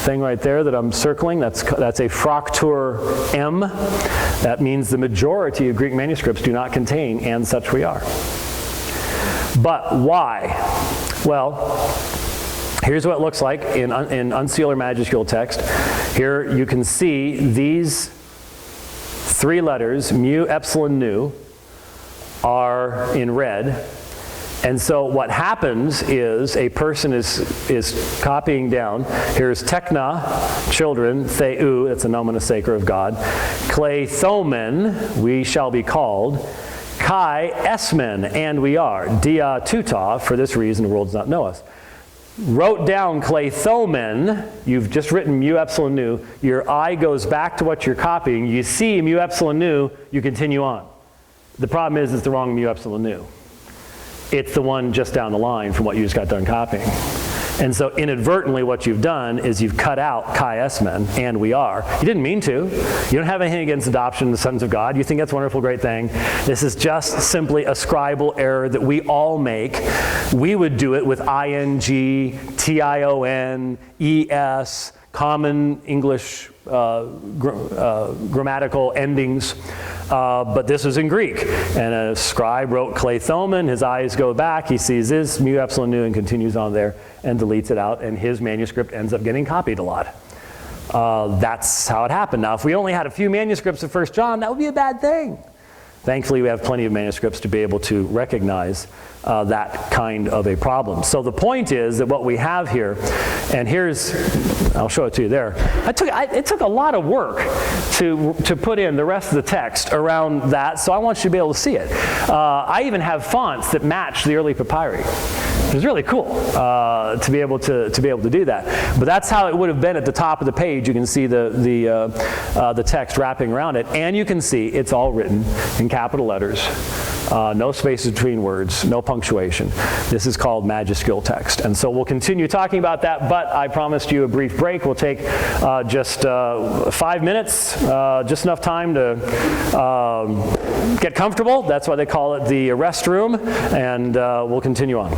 Speaker 1: thing right there that I'm circling, that's a fraktur M. That means the majority of Greek manuscripts do not contain "and such we are." But why? Well, here's what it looks like in Uncial or Majuscule text. Here you can see these three letters, mu, epsilon, nu, are in red. And so what happens is a person is copying down. Here's tekna, children, theou, that's a nomen sacra of God. Kleithomen, we shall be called. Kai esmen, and we are. Dia tuta, for this reason the world does not know us. Wrote down kleithomen, you've just written mu, epsilon, nu. Your eye goes back to what you're copying. You see mu, epsilon, nu, you continue on. The problem is it's the wrong mu, epsilon, nu. It's the one just down the line from what you just got done copying. And so inadvertently what you've done is you've cut out kai esmen, and we are. You didn't mean to. You don't have anything against adoption of the sons of God. You think that's a wonderful, great thing. This is just simply a scribal error that we all make. We would do it with ing, tion, es, common English grammatical endings. But this is in Greek. And a scribe wrote kleithomen, his eyes go back, he sees this, mu, epsilon, nu, and continues on there and deletes it out, and his manuscript ends up getting copied a lot. That's how it happened. Now, if we only had a few manuscripts of 1 John, that would be a bad thing. Thankfully, we have plenty of manuscripts to be able to recognize that kind of a problem. So the point is that what we have here, and here's, I'll show it to you there. It took a lot of work to put in the rest of the text around that, so I want you to be able to see it. I even have fonts that match the early papyri. It's really cool to be able to do that. But that's how it would have been at the top of the page. You can see the text wrapping around it, and you can see it's all written in capital letters. No spaces between words, no punctuation. This is called majuscule text. And so we'll continue talking about that, but I promised you a brief break. We'll take just 5 minutes, just enough time to get comfortable. That's why they call it the restroom, and we'll continue on.